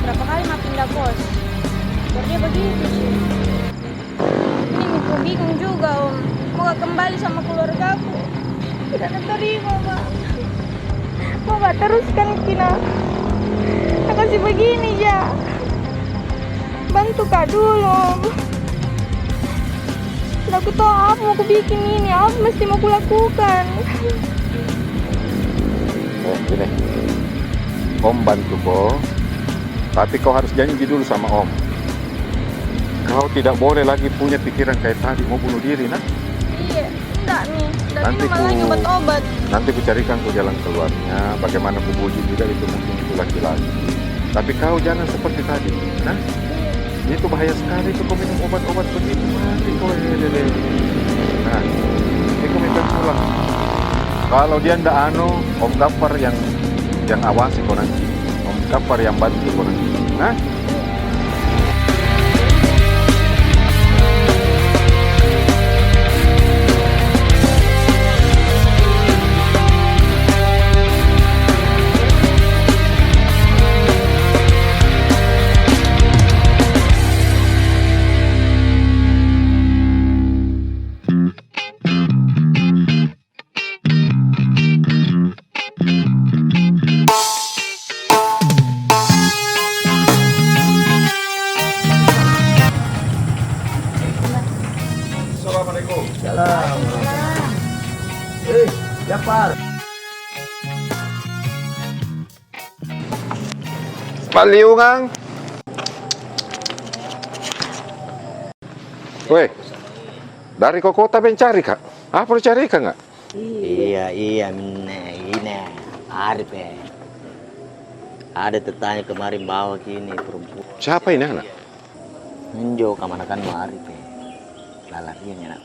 Berapa kali mah pindah kos. Biar dia begitu sih. Ini aku bingung juga om. Mau gak kembali sama keluargaku. Tidak terima pak. Mau gak teruskan kina. Aku kasih begini ya. Bantu kak dulu om. Aku tahu apa mau aku bikin ini, apa mesti mau kulakukan. Gini, Om bantu kau, tapi kau harus janji dulu sama Om. Kau tidak boleh lagi punya pikiran kayak tadi mau bunuh diri, nah? Iya, enggak nih, udah Nanti minum lagi obat-obat. Nanti ku carikan ku jalan keluarnya, bagaimana ku bujuk juga itu mungkin itu laki-laki. Tapi kau jangan seperti tadi, nah? Itu bahaya sekali itu kau minum obat-obat begitu, mati kau. Nah, ini kau minta pulang. Kalau dia ndak Om Gafar yang awasi kau nanti. Om Gafar yang bantu kau nanti. Nah? Assalamualaikum. Salam. Gafar. Paliungang. Weh, dari kota mencari kak? Apa dicari kak nggak? Iya, ini Arif ya. Ada tetangga kemarin bawa kini perempuan. Siapa ini anak? Menjo kemanakan Arif ya. Lalariannya nak.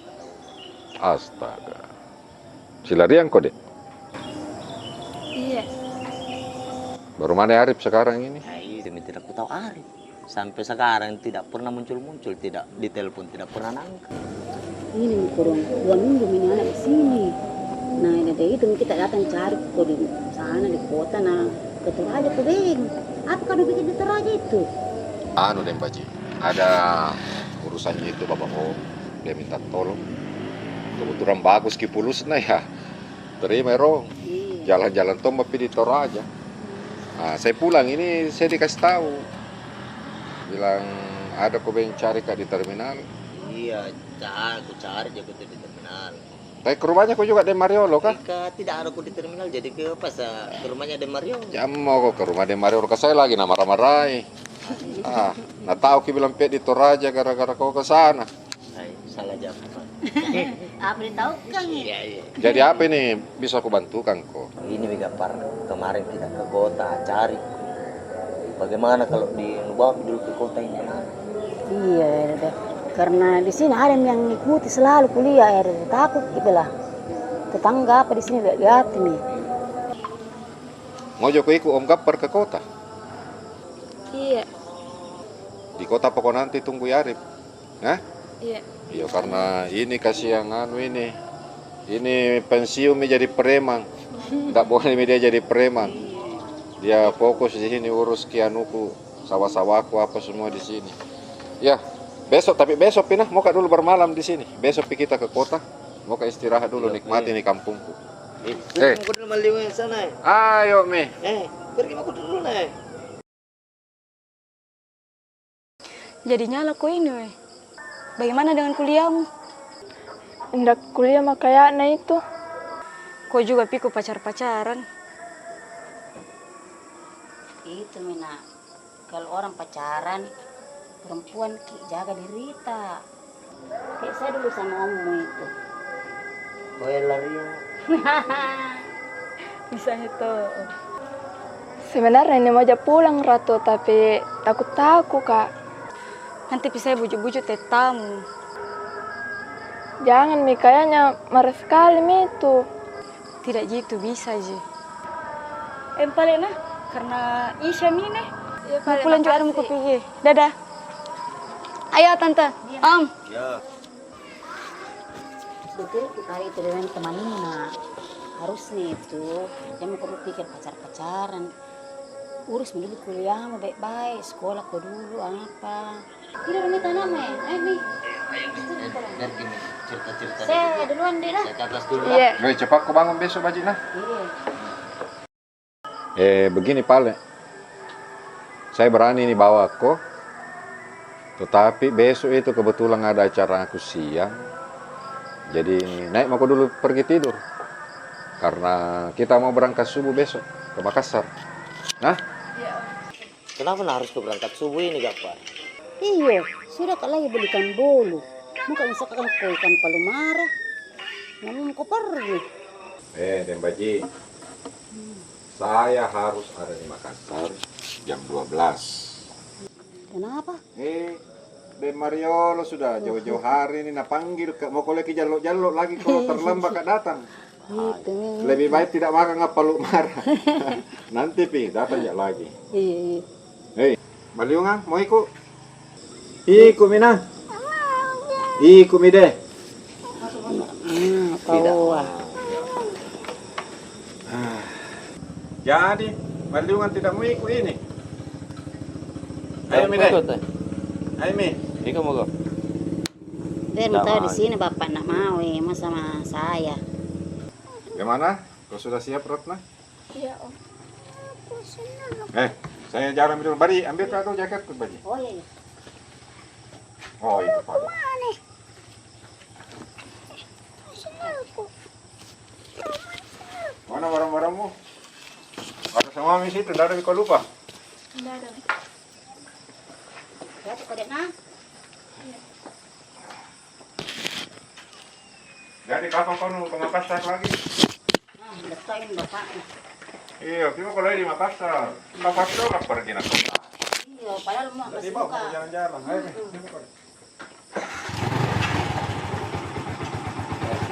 Astaga. Si larian kok dek? Iya. Baru mana Arif sekarang ini? Demi tidak ku tahu Arif. Sampai sekarang tidak pernah muncul-muncul, tidak ditelepon, tidak pernah nangka. Ini kurang 2 minggu ini anak di sini. Nah ini dari itu kita datang cari kok di sana di kota, nah ke Toraja ke Beng. Apa kau bikin di Toraja itu? Anu deh Baji, ada urusannya itu Bapak Om. Dia minta tolong. Kebetulan bagus Kipulus nah ya. Terima Ro. Jalan-jalan tombak di Toraja. Nah, saya pulang ini saya dikasih tahu. Bilang ada kau yang cari kak di terminal. Iya, aku cari juga di terminal. Tapi ke rumahnya kau juga di Mariolo kah? Tidak ada aku di terminal, jadi ke rumahnya di Mariolo. Ya mau kok ke rumah di Mariolo, saya lagi marah-marahi. Nah tahu kau bilang di Toraja gara-gara kau ke sana. Salah jawab. Apa tahu kan? Iya. Jadi apa ini bisa aku bantukan kok? Ini Gafar kemarin tidak ke kota cari. Bagaimana kalau dibawa dulu ke kota ini? Iya, deh. Karena di sini ada yang ngikuti selalu kuliah, ya takut gitu lah. Tetangga apa di sini lihat nih. Mau Joko ikut Om Gafar ke kota? Iya. Di kota pokok nanti tunggu Arif. Hah? Iya. Iya karena ini kasih yang anu ini. Ini pensiun jadi preman. Tidak boleh dia jadi preman. Dia fokus di sini urus kianuku, sawah-sawahku apa semua di sini. Ya, Tapi besok pinah mau dulu bermalam di sini. Besok kita ke kota. Mau istirahat dulu, nikmati nih kampungku. Mau dulu maliung yang sana. Ayo, Mi. Pergi mau dulu nih. Jadinya laku ini, weh. Bagaimana dengan kuliahmu? Hendak kuliah mah kayaknya itu. Kau juga pikir pacar-pacaran. Itu Mina, kalau orang pacaran, perempuan jaga diri tak. Kayak saya dulu sama ommu itu. Oh ya lari. Bisa itu. Sebenarnya ini mau aja pulang Ratu, tapi takut Kak. Nanti bisa bujuk-bujuk tetamu. Jangan Mi, kayaknya marah sekali Mi itu. Tidak gitu, bisa aja. Paling nah, karena Isya Mi nih. Ya, mau pulang juga mau pergi. Dadah. Ayo Tante, Om. Ya. Betul kali itu dengan teman Nina. Harusnya itu dia mau perlu pikir pacaran. Urus dulu kuliahmu baik-baik, sekolah kau dulu apa. Tidak ada minta nama ya, ayo Mi. Biar gini, cerita-cerita. Saya duluan deh dah. Saya ke atas dulu lah. Iya. Ayo cepat kau bangun besok Bajina. Iya. Begini Pale. Saya berani nih bawa kau. Tetapi besok itu kebetulan ada acara aku siang. Jadi naik mau dulu pergi tidur. Karena kita mau berangkat subuh besok ke Makassar. Nah? Kenapa harus ke berangkat subuh ini, Gapar? Iya, sudah kau lagi belikan bolu. Muka misalkan kau ikan palomara. Namun kau pergi. Den Baji. Saya harus ada di Makassar jam 12. Kenapa? Den Mariolo sudah jauh-jauh hari ini panggil mau koleki jaluk-jaluk lagi kalau terlambat datang. Lebih baik tidak makan apa marah. Nanti datang ya lagi. Iya. Hei, Maliungan mau ikut? Ikut Mina. Ikut Mide. Tidak. Jadi Maliungan tidak mau ikut ini. Ayo Mide. Ayo Mi. Ikut mau kok. Dia mau tahu di sini bapak nak mau mas sama saya. Gimana? Kau sudah siap Ratna? Iya Om. Saya jarang dulu. Bari, ambil kado jaketku Baji. Oh iya. Oh itu Pak. Mana barang-barangmu? Ada semua di situ, tidak ada kau lupa. Tidak ada. Ya, kau nak? Jadi kapan kau mau ke Makassar lagi? Betul ini bapak. Iya, kita kalau di Makassar, Makassar nggak pergi nak. Iya, padahal mau Jadi kasih bawa buka. kau jalan-jalan. Ayo,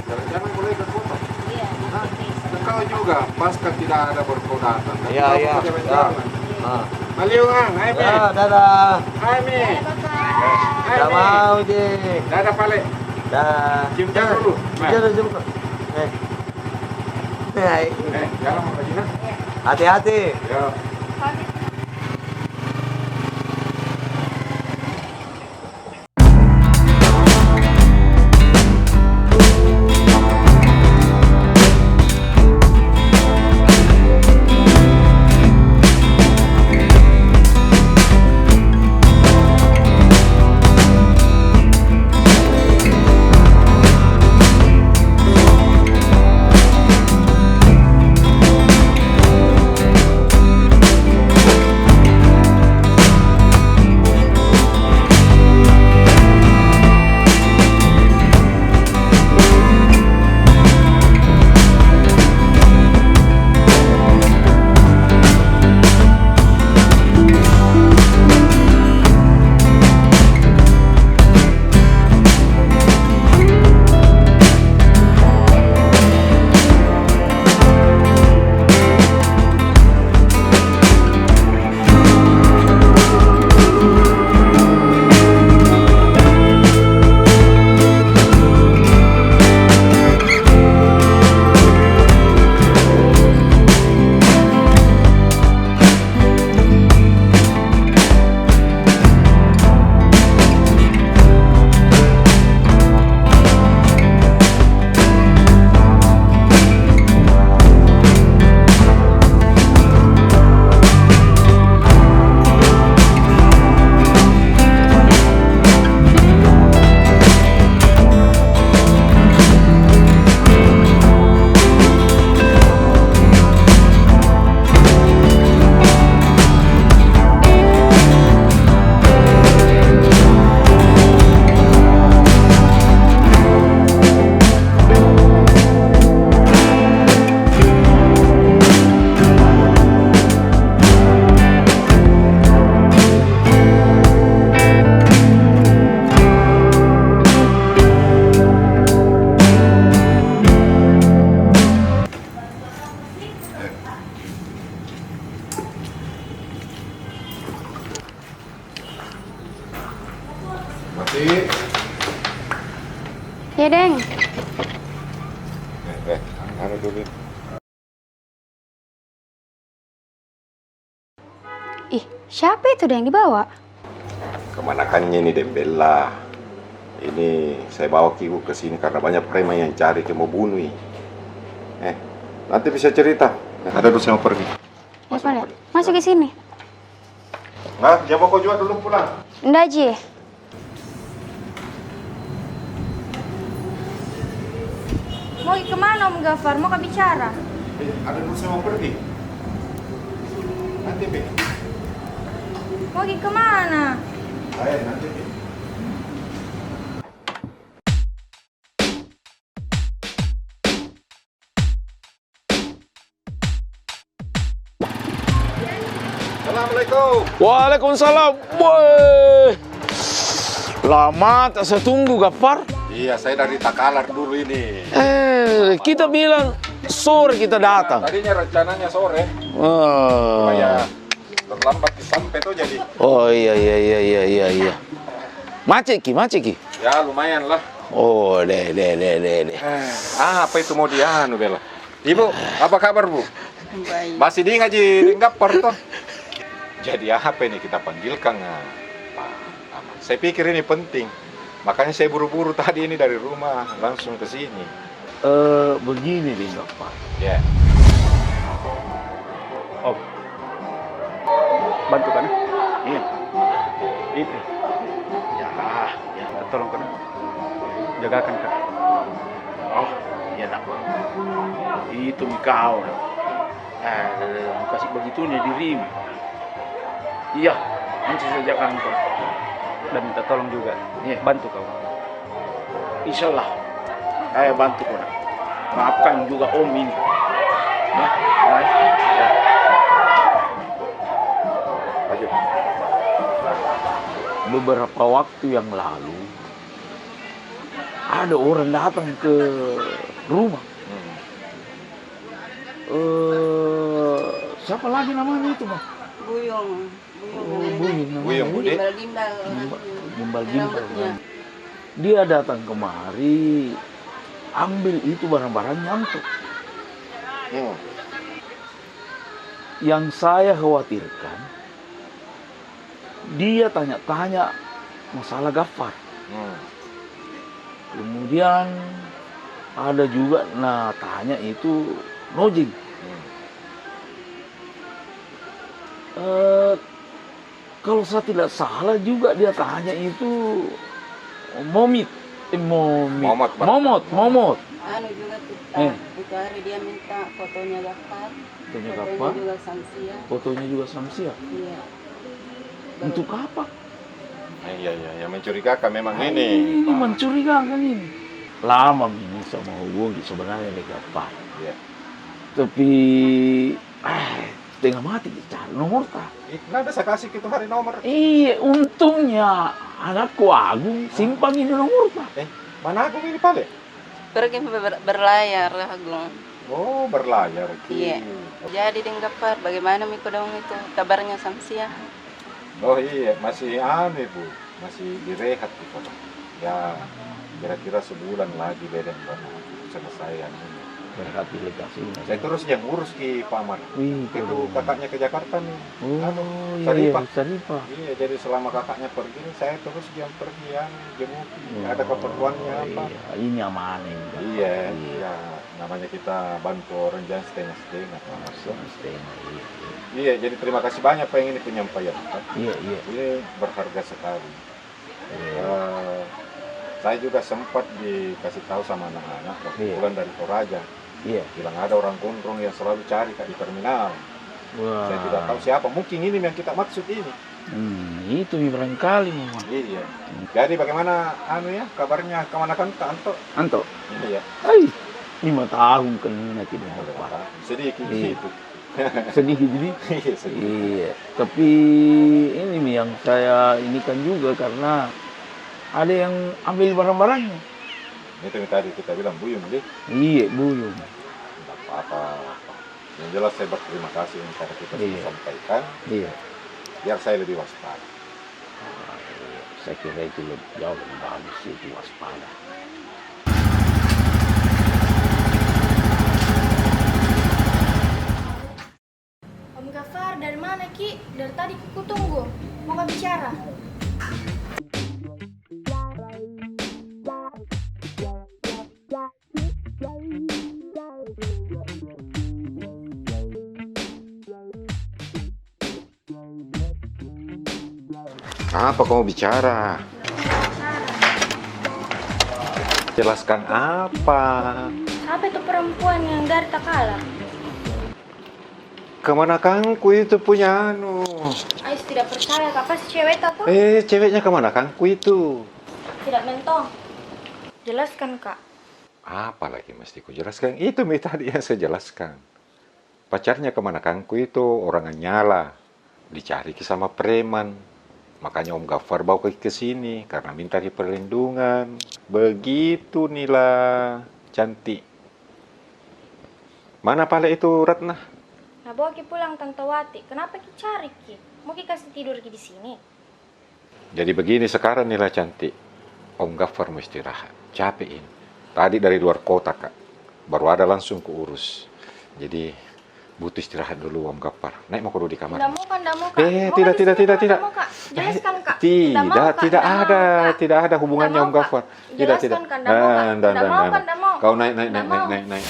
jalan-jalan boleh ke kota. Iya, nanti. Kau juga, pasca tidak ada berkodatan. Iya. Maliungan, ayo Mi. Ya, dadah. Ayo Mi. Tidak mau, Ji. Dadah Pale. Dah. Cium jari dulu. Cium. Jalan sama Bajina. Hati-hati. Ya. Ya, Deng. Anu dulu. Ih, siapa itu Deng dibawa? Kemanakannya ini Dembella? Ini saya bawa Kiku ke sini karena banyak preman yang cari ke mau bunuh ini. Nanti bisa cerita. Ada dulu saya mau pergi. Ya, boleh. Masuk ke sini. Nah, jangan kau juga dulu pulang. Nggak, Ji. Mau kemana Om Gafar? Mau bicara? Ada dulu saya mau pergi. Nanti, Be. Mau kemana? Ayo, nanti, Be. Assalamualaikum. Waalaikumsalam. Woi. Lama tak saya tunggu, Gafar. Iya, saya dari Takalar dulu ini. Kita bilang sore kita datang. Tadinya rencananya sore. Oh. Supaya terlambat sampai tuh jadi. Oh iya. Macet Ki. Ya lumayan lah. Oh, deh. Apa itu mau dianu Bella? Ibu, apa kabar Bu? Baik. Masih di ngaji Gapar toh? Jadi apa ini kita panggilkan Pak Ahmad? Saya pikir ini penting. Makanya saya buru-buru tadi ini dari rumah langsung ke sini. Begini nih Gapar. Ya. Oh. Bantu kan? Iya. Itu. Ya, tolong kan. Jagakan kan. Oh, iya nak. Itu mikau. Kasih begitunya dirimu. Iya, nanti saya jagakan kau. Dan minta tolong juga. Iya, bantu kau. Insya Allah, saya bantu kau. Maafkan juga Om ini. Ya. Lanjut. Beberapa waktu yang lalu ada orang datang ke rumah. Siapa lagi namanya itu, Bang? Buyung. Buyung, Bude. Gimbal. Dia datang kemari, ambil itu barang-barangnya untuk. Yang saya khawatirkan, dia tanya-tanya masalah Gafar. Kemudian ada juga tanya itu Nojing. Kalau saya tidak salah juga dia tanya itu Momot. Anu juga itu hari dia minta fotonya Gafar. Fotonya juga Samsia. Fotonya juga Samsia. Iya. Untuk apa? Iya, mencurigakan memang ini. Ini mencurigakan ini. Lama ini sama hubungi sebenarnya dengan Gafar. Iya. Tapi tengah mati dicari nomor tak. Nggak ada saya kasih itu hari nomor. Iya, untungnya anakku Agung simpan ini nomor tak. Mana Agung ini Pale? Pergi berlayar Agung. Oh, berlayar. Iya. Jadi dengan Gafar, bagaimana Miko dong itu kabarnya Samsia? Oh iya, masih aneh Bu, masih direhat gitu. Ya, kira-kira sebulan lagi beda selesai ini. Rehat di legasi. Saya terus yang ngurus Ki Paman. Itu kakaknya ke Jakarta nih. Oh Saripah. Saripah. Iya, jadi selama kakaknya pergi, saya terus yang pergi jenguk. Ada keperluannya apa? Ini aman ini. Iya, ya namanya kita bantu orang jangan setengah-setengah. Iya, jadi terima kasih banyak Pak yang ini penyampaian. Iya. Ini berharga sekali. Saya juga sempat dikasih tahu sama anak-anak kebetulan dari Toraja. Iya. Bilang ada orang gondrong yang selalu cari di terminal. Wah. Saya tidak tahu siapa. Mungkin ini yang kita maksud ini. Itu barangkali Mama. Iya. Jadi bagaimana kabarnya kemanakan ke Anto? Anto? Iya. 5 tahun kan tidak dapat. Sedikit gitu. Sedikit jadi. Iya. Tapi ini yang saya ini kan juga karena ada yang ambil barang-barangnya. Itu yang tadi kita bilang Buyung, deh. Iya, Buyung. Tidak apa-apa. Yang jelas saya berterima kasih yang tadi kita sudah sampaikan. Iya. Biar saya lebih waspada. Saya kira itu jauh lebih bagus itu waspada. Om Gafar, dari mana Ki? Dari tadi ku tunggu. Mau nggak bicara? Apa kamu bicara? Jelaskan apa? Siapa itu perempuan yang dari Takala? Kemanakanku itu punya anu? Ais tidak percaya, apa si cewek itu? Ceweknya kemanakanku itu? Tidak mentong. Jelaskan Kak. Apa lagi mesti ku jelaskan? Itu tadi yang saya jelaskan. Pacarnya kemanakanku itu orang nyala, dicari sama preman. Makanya Om Gafar bawa ke sini karena minta perlindungan. Begitu Nila, cantik. Mana pala itu Ratna? Nah, bawa Ki pulang Tante Wati. Kenapa Ki cari Ki? Mau Ki kasih tidur Ki di sini? Jadi begini sekarang Nila cantik. Om Gafar mau istirahat. Capek ini. Tadi dari luar kota Kak. Baru ada langsung ke urus. Jadi butuh istirahat dulu Om Gafar. Naik mau kudu di kamar. Tidak mau kan, tidak mau Kak. Tidak. Mau, Kak. Jelaskan Kak. Tidak ada hubungannya Om Gafar. Tidak. Jelaskan kan, tidak mau kan. Kau naik.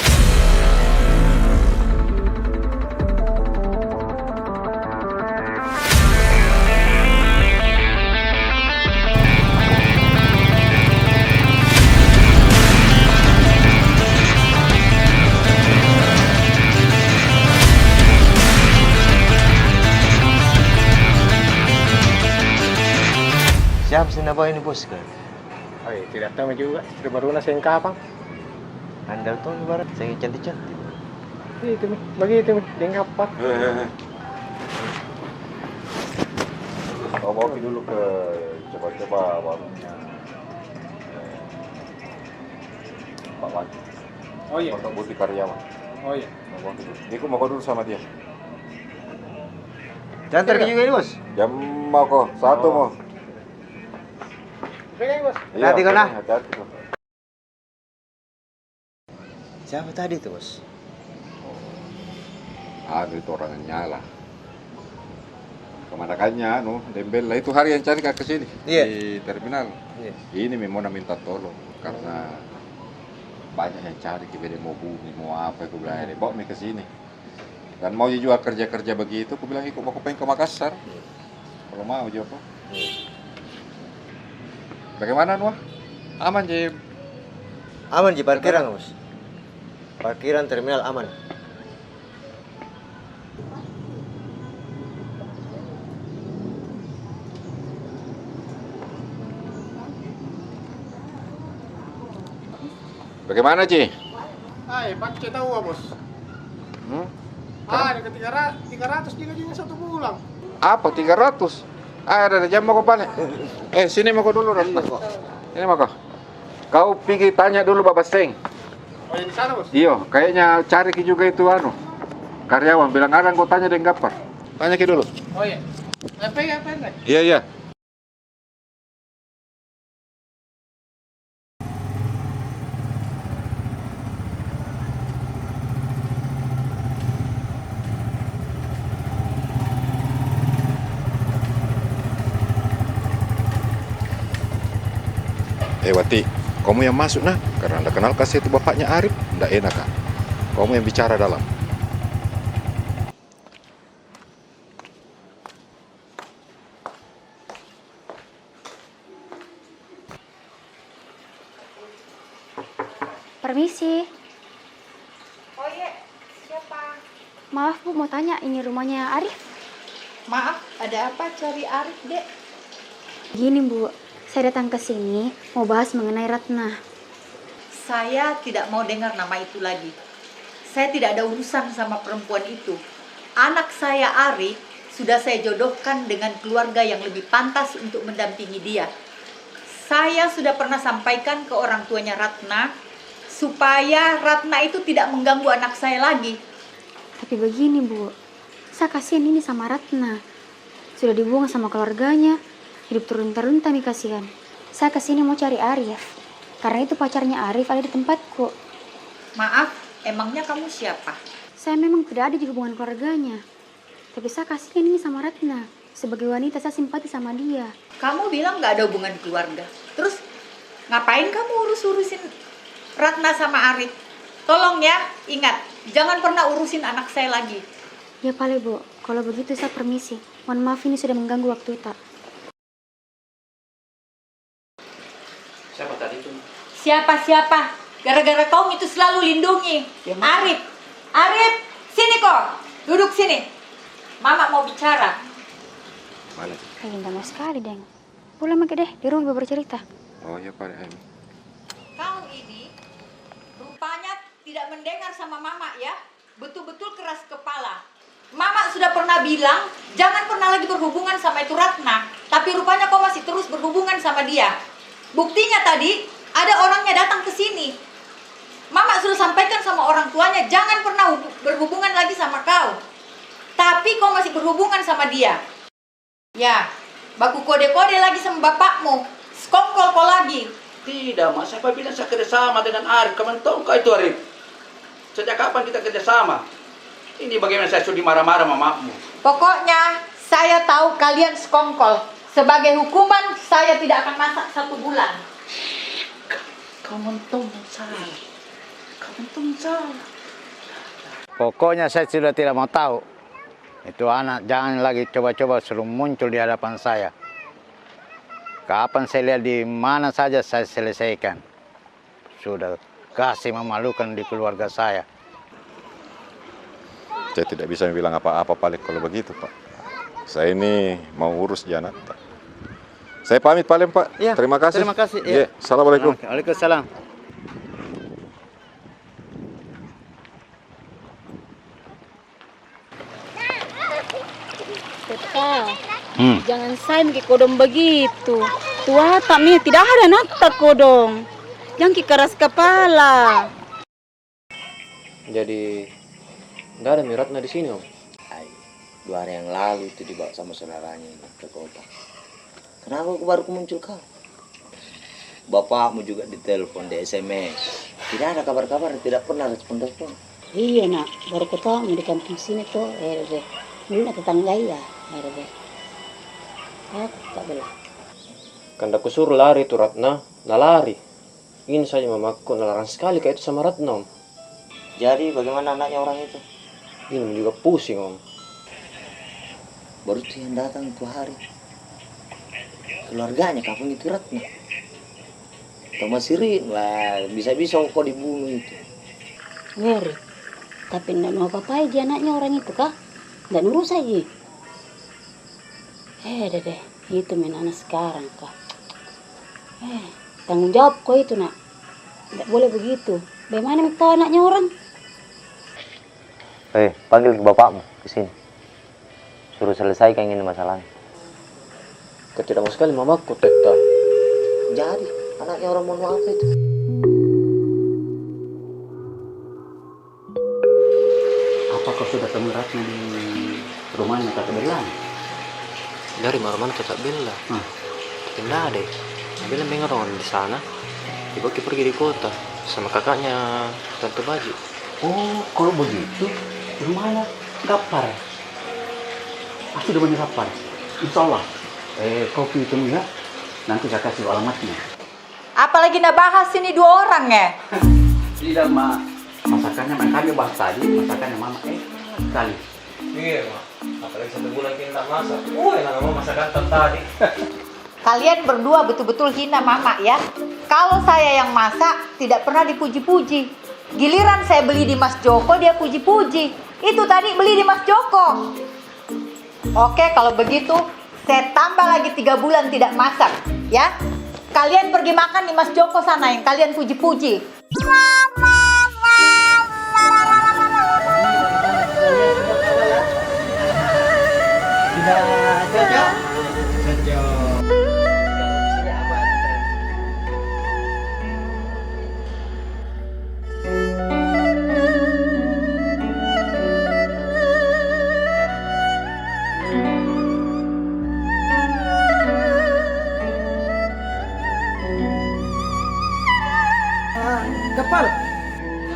Siapa sih nama ini bos kan? Tidak tahu juga. Istri baru nasi yang kapan? Anda tuh barat, saya cantik-cantik. Itu mi, begitu mi, dia ngapa? Kau bawa dulu ke coba-coba warungnya Pak Wati. Oh iya. Untuk butuh karyawan. Oh iya. Aku mau dulu sama dia. Jantar juga ini bos. Jam mau kok, satu mau. Pegang bos. Hati-hati kau nah. Hati-hati kau. Siapa tadi tuh bos? Ada itu orang yang nyala. Kemanakannya, Dembel lah itu hari yang cari ke sini di terminal. Ini Mimona minta tolong karena banyak yang cari kita mau bumi, mau apa, aku bilang ini bawa ke sini. Dan mau jual kerja-kerja begitu, aku bilang ikut mau pengen ke Makassar. Kalau mau jual apa? Bagaimana Nuah? Aman Jim? Aman di parkiran bos. Parkiran terminal aman. Bagaimana Ci? Pakai tahu bos. Ada ke 300 juga satu bulan. Apa 300? Ada jam mau kau balik. Sini mau kau dulu Ratna. Ini mau kau. Kau pergi tanya dulu Bapak Seng. Oh yang di sana bos? Iya, kayaknya cari juga itu karyawan. Bilang ada kau tanya dengan Gafar. Tanya dulu. Oh iya. Pegang. Iya. Wati, kamu yang masuk nah, karena anda kenal kasih itu bapaknya Arif, ndak enak kan? Kamu yang bicara dalam. Permisi. Oh iya, siapa? Maaf Bu, mau tanya ini rumahnya Arif? Maaf, ada apa cari Arif, Dek? Gini Bu, saya datang ke sini mau bahas mengenai Ratna. Saya tidak mau dengar nama itu lagi. Saya tidak ada urusan sama perempuan itu. Anak saya Arif sudah saya jodohkan dengan keluarga yang lebih pantas untuk mendampingi dia. Saya sudah pernah sampaikan ke orang tuanya Ratna supaya Ratna itu tidak mengganggu anak saya lagi. Tapi begini Bu, saya kasihan ini sama Ratna. Sudah dibuang sama keluarganya. Hidup turun-turun nih kasihan. Saya kesini mau cari Arif. Karena itu pacarnya Arif ada di tempatku. Maaf, emangnya kamu siapa? Saya memang tidak ada di hubungan keluarganya. Tapi saya kasihan ini sama Ratna. Sebagai wanita saya simpati sama dia. Kamu bilang gak ada hubungan keluarga. Terus ngapain kamu urusin Ratna sama Arif? Tolong ya, ingat, jangan pernah urusin anak saya lagi. Ya Pale Bu, kalau begitu saya permisi. Mohon maaf ini sudah mengganggu waktu tak. Siapa tadi itu? Siapa? Gara-gara kau itu selalu lindungi. Arif, sini kok. Duduk sini. Mama mau bicara. Mana? Kayak indah sekali, Deng. Pulang lagi deh, di rumah bercerita. Oh ya Pak. Kau ini rupanya tidak mendengar sama Mama ya. Betul-betul keras kepala. Mama sudah pernah bilang, jangan pernah lagi berhubungan sama itu Ratna. Tapi rupanya kau masih terus berhubungan sama dia. Buktinya tadi, ada orangnya datang ke sini. Mama sudah sampaikan sama orang tuanya, jangan pernah berhubungan lagi sama kau. Tapi kau masih berhubungan sama dia. Ya, baku kode-kode lagi sama bapakmu. Skongkol kau lagi. Tidak, Mas. Siapa bilang saya kerjasama dengan Arif? Kamu tahu kah itu Arif? Sejak kapan kita kerjasama? Ini bagaimana saya sudah marah-marah mamamu. Pokoknya saya tahu kalian skongkol. Sebagai hukuman saya tidak akan masak 1 bulan. Kamu tahu salah. Pokoknya saya sudah tidak mau tahu. Itu anak jangan lagi coba-coba suruh muncul di hadapan saya. Kapan saya lihat di mana saja saya selesaikan. Sudah kasih memalukan di keluarga saya. Saya tidak bisa bilang apa-apa Pak kalau begitu Pak. Saya ini mau urus Janata. Saya pamit Pak Lem Pak. Ya, terima kasih. Terima kasih. Ya. Assalamualaikum. Waalaikumsalam. Teta, jangan saya mikir kodong begitu. Tua tak tidak ada nata kodong. Jangan keras kepala. Jadi nggak ada Ratna di sini Om? 2 hari yang lalu itu dibawa sama saudaranya ke kota. Kenapa baru muncul kau? Bapakmu juga ditelepon, di SMS. Tidak ada kabar-kabar, tidak pernah respon-respon. Iya nak, baru ketemu di kampung sini tuh. Dulu tetangga ya. Tak belah. Kan aku suruh lari tuh Ratna, nah lari. Ini saja mamaku nalarang sekali kayak itu sama Ratna Om. Jadi bagaimana anaknya orang itu? Ini juga pusing Om. Baru tuh yang datang itu hari. Keluarganya kapan itu Ratna? Sama Sirin lah, bisa-bisa kok dibunuh itu. Ngeri. Tapi tidak mau apa-apa aja anaknya orang itu kah? Tidak nurus aja. Deh, itu main anak sekarang kah? Tanggung jawab kok itu nak. Tidak boleh begitu. Bagaimana tahu anaknya orang? Panggil bapakmu ke sini. Suruh selesaikan ini masalahnya. Tidak mau sekali mamaku Teta. Jadi anaknya orang mau apa itu? Apa kau sudah temu Ratna di rumahnya Kak Belan? Dari mana tetap Bella. Tidak ada. Bilang dengar orang di sana. Tiba-tiba pergi di kota sama kakaknya Tante Baji. Oh, kalau begitu gimana? Gapar. Aku udah banyak gapar. Insya Allah. Kopi itu ya. Nanti saya kasih alamatnya. Apalagi nak bahas ini 2 orang ya? Tidak, Ma. Masakannya kami bahas tadi. Masakannya Mama sekali. Iya, Ma. Apalagi 1 bulan kita masak. Enak Mama masakan tadi. Kalian berdua betul-betul hina Mama ya. Kalau saya yang masak tidak pernah dipuji-puji. Giliran saya beli di Mas Joko dia puji-puji. Itu tadi beli di Mas Joko. Oke, kalau begitu saya tambah lagi 3 bulan tidak masak ya. Kalian pergi makan di Mas Joko sana yang kalian puji-puji.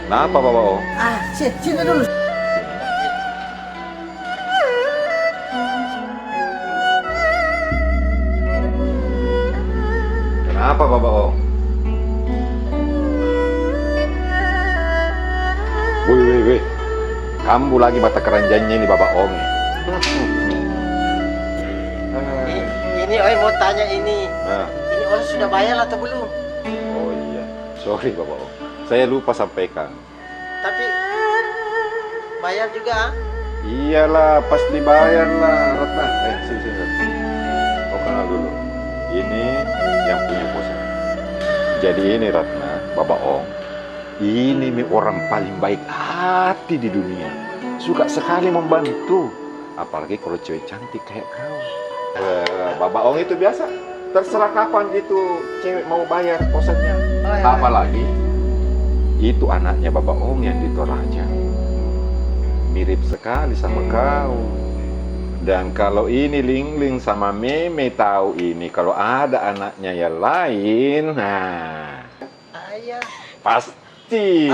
Kenapa Bapak Ong? Sini dulu. Kenapa Bapak Ong? Wih. Kamu lagi mata keranjangnya ini Bapak Ong. Ini mau tanya ini. Ini orang sudah bayar atau belum? Oh iya, sorry Bapak Ong. Saya lupa sampaikan. Tapi bayar juga? Iyalah, pasti bayar lah, Ratna. Sini. Kau kenal dulu. Ini yang punya kosan. Jadi ini Ratna, Bapak Ong. Ini orang paling baik hati di dunia. Suka sekali membantu. Apalagi kalau cewek cantik kayak kau. Bapak Ong itu biasa. Terserah kapan itu cewek mau bayar kosannya. Apalagi itu anaknya Bapak Ong yang di Toraja. Mirip sekali sama kau. Dan kalau ini Ling sama Meme tahu ini, kalau ada anaknya yang lain, nah, Ayah. pasti.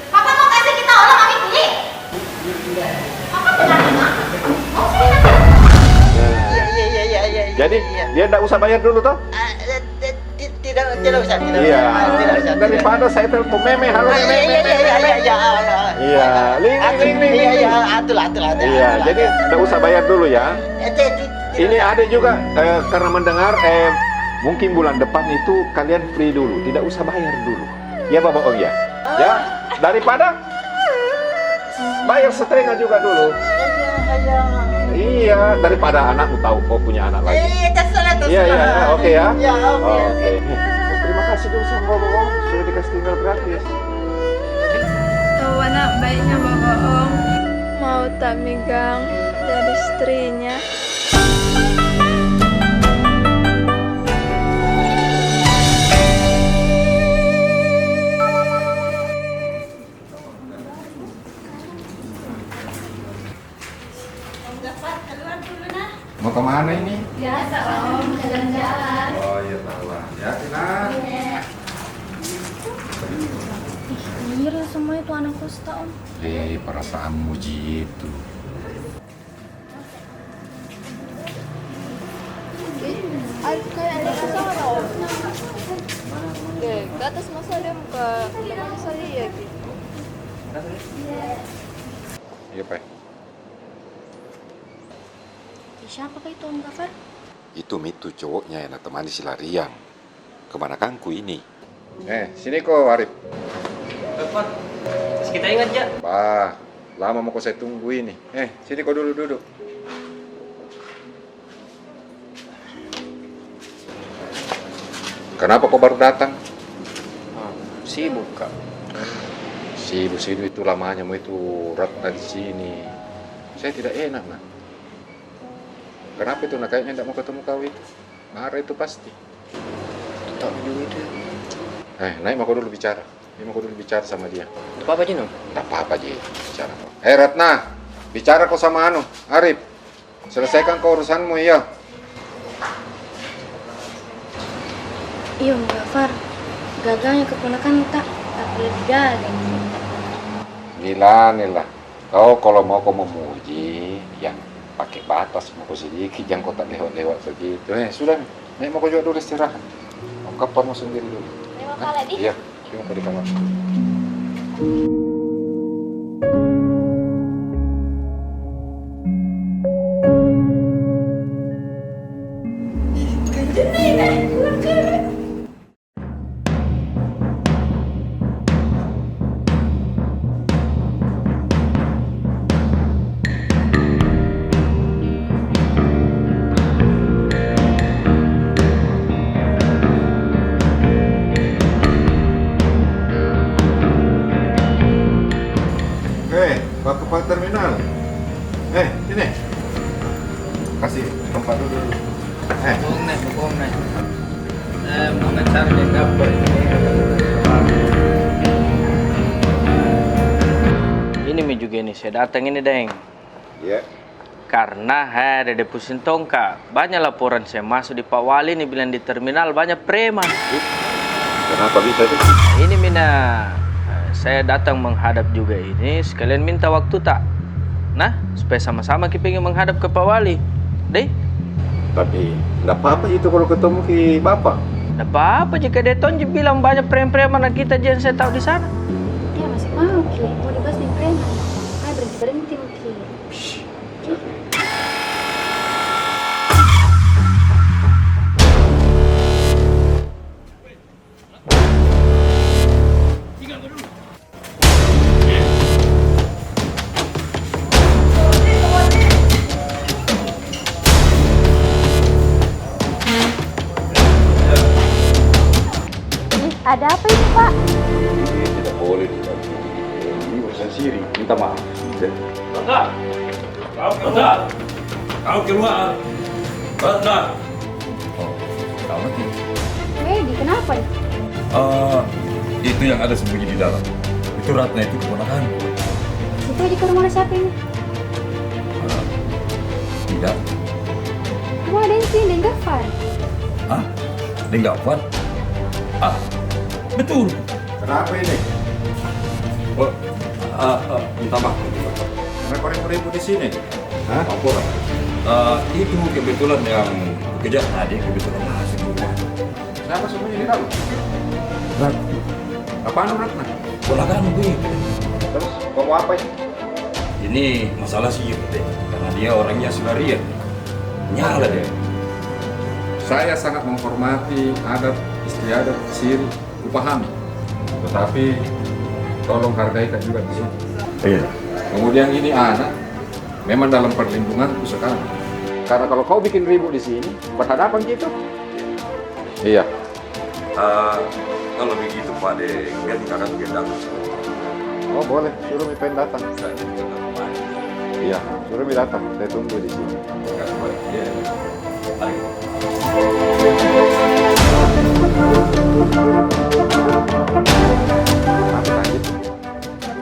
Papa mau kasih kita orang kami pilih. Papa terima. Iya. Jadi dia tidak usah bayar dulu toh? Tidak usah. Iya. Daripada saya telepon Meme, halo Meme. Iya, Ling. Iya, jadi tidak usah bayar dulu ya. Ini ada juga karena mendengar mungkin bulan depan itu kalian free dulu, tidak usah bayar dulu. Ya Bapak Ong ya. Ya, daripada bayar setengah juga dulu. Iya, daripada anakmu tahu kau punya anak lagi. Iya, oke ya. Oke. Terima kasih dulu sama Bapak Ong, sudah dikasih tinggal gratis. Tahu anak baiknya Bapak Ong. Mau tak megang dari istrinya. Mau kemana ini? Biasa Om, jalan-jalan. Oh iya tahu lah. Ya Tina. Iya semua itu anak Kosta Om. Perasaanmu gitu. Kayak ada sama Om. Ke atas masa ada muka teman saya ya gitu. Iya Pak. Siapa itu Om Gafar? Itu Mitu cowoknya yang temani si Lariang. Kemana kangku ini? Sini kok Arif. Bapak, kita ingat ya? Bah, lama mau kau saya tunggu ini. Sini kau dulu duduk. Kenapa kau baru datang? Sibuk Kak. Sibuk itu lamanya mau itu Ratna di sini. Saya tidak enak nah. Kenapa itu? Nah kayaknya tidak mau ketemu kau itu. Marah itu pasti. Tak juga itu. Naik mau dulu bicara. Ini mau dulu bicara sama dia. Tak apa-apa Jino? Tak apa-apa Ji. Bicara. Ratna, bicara kau sama Arif. Selesaikan kau urusanmu ya. Iya Om Gafar. Gagalnya keponakan tak lebih jadi. Nila. Kau kalau mau kau memuji yang pakai batas mau sedikit, jangan kau tak lewat-lewat begitu. Sudah, naik mau kau juga dulu istirahat. Mau kapan mau sendiri dulu. Terima kasih Di. Iya, terima kasih kamar. Ke terminal. Sini. Kasih tempat dulu. Bong naik. Mengacar dia kabar ini juga nih, saya datang ini Deng. Iya. Karena ada di pusing tongka. Banyak laporan saya masuk di Pak Wali ini bilang di terminal banyak preman. Kenapa bisa itu? Ini Mina, saya datang menghadap juga ini. Sekalian minta waktu tak? Nah, supaya sama-sama kita ingin menghadap ke Pak Wali. Deh? Tapi enggak apa-apa itu kalau ketemu ke Bapak. Enggak apa-apa jika Deton bilang banyak preman kita aja yang saya tahu di sana. Dia masih mau Ki, mau dibahas nih preman. Ayo berhenti Ki. Ada apa ini, Pak? Ini tidak boleh dilakukan. Ini urusan siri. Minta maaf. Ratna! Ratna! Kau keluar! Ratna! Oh, kau mati. Medi, kenapa nih? Itu yang ada sembunyi di dalam. Itu Ratna, itu keponakan. Situ aja ke rumah siapa ini? Tidak. Kamu ada yang sini, dan Gafar. Hah? Dia Gafar? Betul. Kenapa ini? Oh, minta maaf. Kenapa ribut di sini? Hah? Laporan. Itu kebetulan yang bekerja tadi kebetulan masuk di rumah. Siapa sembunyi di dalam? Ratna. Apaan Ratna? Ponakan gue. Terus kamu apa ini? Ini masalah sih karena dia orangnya Sularia. Nyala dia. Saya sangat menghormati adat istiadat siri, kupahami. Tetapi tolong hargai juga di sini. Iya. Kemudian ini anak memang dalam perlindunganku sekarang. Karena kalau kau bikin ribut di sini, berhadapan gitu. Iya. Kalau begitu Pak De, ganti kakak gendang. Oh boleh, suruh Mipen datang. Iya, suruh Mi datang. Saya tunggu di sini. Iya. Ayo. Apa lanjut?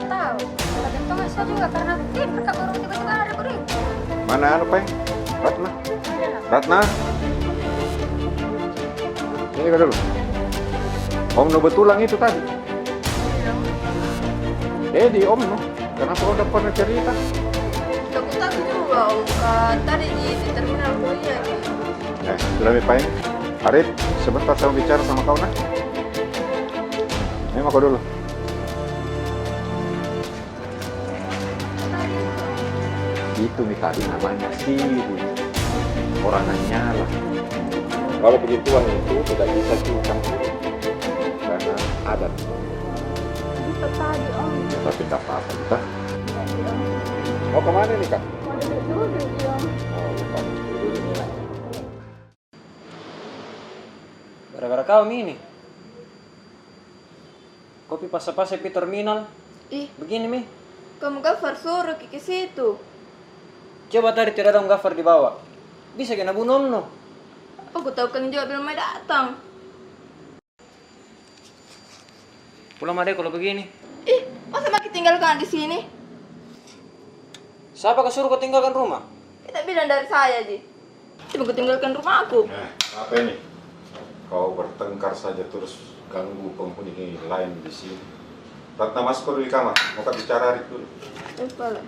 Tahu. Kadang tuh nggak juga karena tidur kak baru tiba-tiba ada beribu. Mana anu Peng? Ratna? Ratna? Ini kau dulu. Om no betulang itu tadi. Di Om no. Kenapa kau udah pernah cerita? Aku tahu juga, Om. Tadi di terminal kuliah. Sudah Mi Peng. Arif, sebentar saya mau bicara sama kau nah. Ini mau kau dulu. Itu Mi tadi namanya siri. Orangnya lah. Kalau begituan itu tidak bisa dicampur karena adat. Itu tadi, Om. Ya, tapi tidak apa-apa kita. Mau kemana nih Kak? Mau duduk, Om. Oh, lupa dulu ini. Gara-gara kau ini. Kopi pas-pas di terminal. Ih, Begini Mi. kamu Gafar suruh ke situ. Coba tadi tidak ada Gafar di bawah. Bisa kena bunuh no. Aku tahu Kang Jo belum datang. Pulang Made kalau begini. Ih, masa makin tinggalkan di sini? Siapa kau suruh kau tinggalkan rumah? Kita bilang dari saya, Ji. Coba kau tinggalkan rumah aku. Apa ini? Kau bertengkar saja terus ganggu penghuni lain di sini. Ratna masuk dulu di kamar. Mau bicara Arif dulu. Kepala.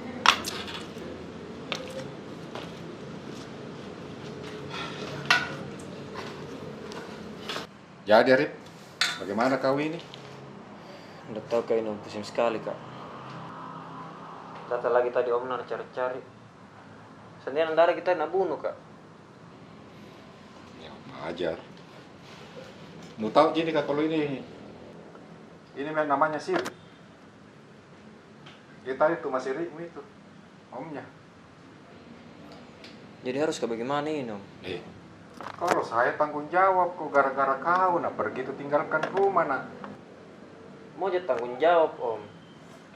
Jadi Arif, bagaimana kau ini? Udah tahu kau ini pusing sekali Kak. Kata lagi tadi Om nak cari-cari. Sendirian darah kita nak bunuh Kak. Ya wajar. Mau tahu gini Kak, kalau ini namanya siri. Kita itu masih Rikmu itu, omnya. Jadi harus ke bagaimana ini Om? Kalau saya tanggung jawab kok gara-gara kau nak pergi itu tinggalkan rumah nak. Mau jadi tanggung jawab Om.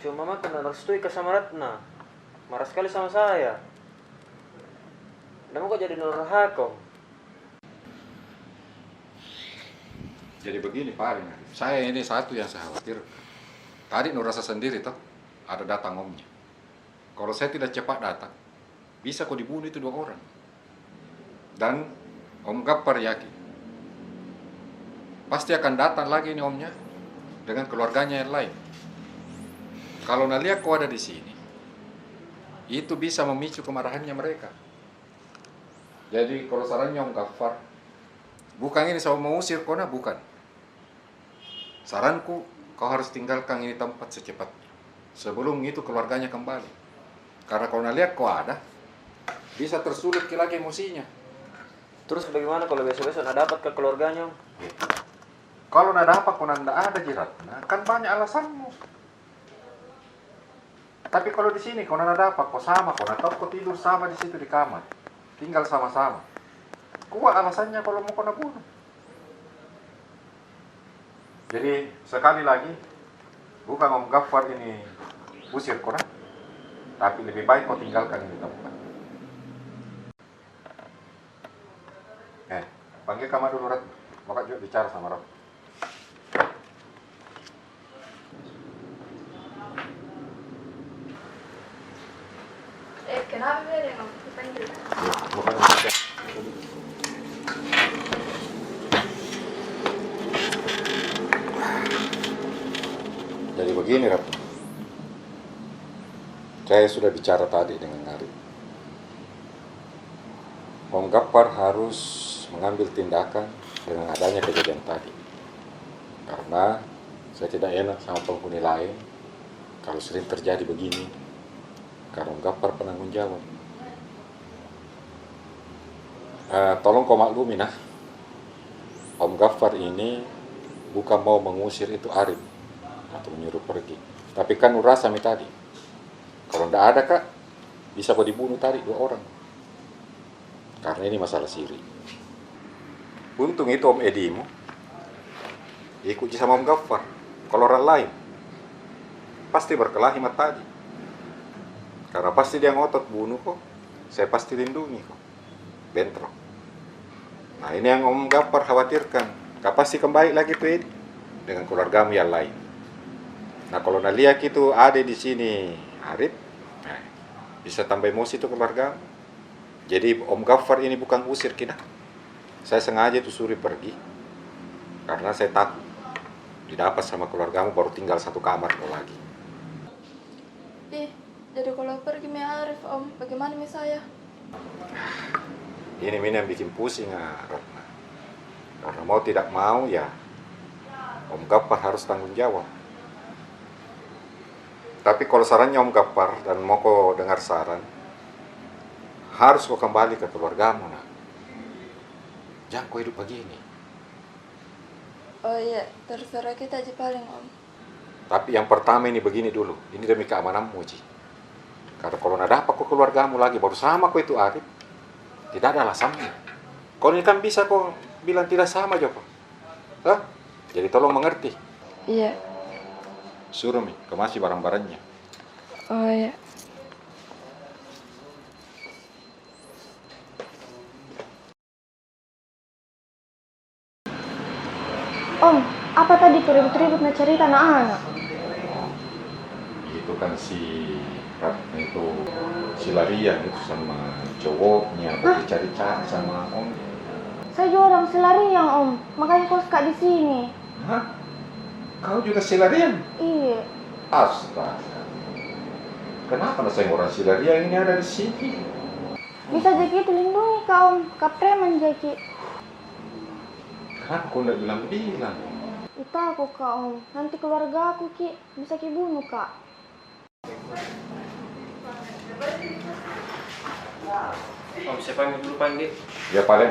Cuma Mama kena restui ke sama Ratna. Marah sekali sama saya. Dan mau kok jadi nurhak Om. Jadi begini Pak Arif, saya ini satu yang saya khawatir. Tadi Nur rasa sendiri toh, ada datang omnya. Kalau saya tidak cepat datang, bisa kok dibunuh itu 2 orang. Dan Om Gappar yakin pasti akan datang lagi ini omnya dengan keluarganya yang lain. Kalau Nalia kau ada di sini, itu bisa memicu kemarahannya mereka. Jadi kalau sarannya Om Gappar, bukan ini saya mau usir kona, bukan. Saranku, kau harus tinggalkan ini tempat secepatnya. Sebelum itu keluarganya kembali. Karena kalau Nalia kau ada, bisa tersulut lagi emosinya. Terus bagaimana kalau besok-besok nak dapat ke keluarganya, Om? Kalau nak dapat kau nanda ada jirat, nah, kan banyak alasanmu. Tapi kalau di sini kau nanda dapat, kau sama, kau nanda kau tidur sama di situ di kamar, tinggal sama-sama. Kuat alasannya kalau mau kau bunuh. Jadi sekali lagi, bukan Om Gappar ini usir kau, tapi lebih baik kau tinggalkan ini tempat. Panggil kamar dulu, Rat. Maka juga bicara sama Rat. Kenapa dia yang panggil? Jadi begini, Rat. Saya sudah bicara tadi dengan Arif. Om Gappar harus mengambil tindakan dengan adanya kejadian tadi. Karena saya tidak enak sama penghuni lain kalau sering terjadi begini. Karena Om Gappar penanggung jawab. Tolong kau maklumi nah, Om Gappar ini bukan mau mengusir itu Arif atau menyuruh pergi. Tapi kan urasami tadi. Kalau tidak ada kak, bisa kau dibunuh tadi 2 orang. Karena ini masalah siri. Untung itu Om Edimu ikut sama Om Gappar. Kalau orang lain pasti berkelahi mat tadi. Karena pasti dia ngotot bunuh kok. Saya pasti lindungi kok. Bentrok. Nah ini yang Om Gappar khawatirkan. Kau pasti kembali lagi tuh Edi dengan keluargamu yang lain. Nah kalau Nalia itu ada di sini Arif, bisa tambah emosi tuh keluarga. Jadi Om Gappar ini bukan usir kita. Saya sengaja tuh suruh pergi karena saya takut didapat sama keluargamu baru tinggal 1 kamar lagi. Jadi kalau pergi me Arif, Om, bagaimana me saya? Ini yang bikin pusing, Ratna. Karena mau tidak mau ya Om Gappar harus tanggung jawab. Tapi kalau sarannya Om Gappar dan mau kau dengar saran, harus kau kembali ke keluargamu nah. Jangan kau hidup begini. Oh iya, terserah kita aja paling Om. Tapi yang pertama ini begini dulu. Ini demi keamananmu Ji. Karena kalau ada apa kau keluargamu lagi baru sama kau itu Arif, tidak ada alasannya. Kau ini kan bisa kau bilang tidak sama Joko. Hah? Jadi tolong mengerti. Iya. Suruh Mi, kemasi barang-barangnya. Oh iya. Om, apa tadi tuh ribut-ribut na cerita anak-anak? Itu kan si Ratna itu si larian itu sama cowoknya cari-cari sama Om. Saya juga orang Selariang Om, makanya kau suka di sini. Hah? Kau juga Selarian? Iya. Astaga. Kenapa saya orang Selarian ini ada di sini? Bisa jadi itu lindungi kau Om, kak preman jadi. Kenapa kau tidak bilang-bilang? Itu aku kak Om, nanti keluarga aku Ki bisa Ki bunuh kak. Om, saya pamit dulu panggil. Ya paling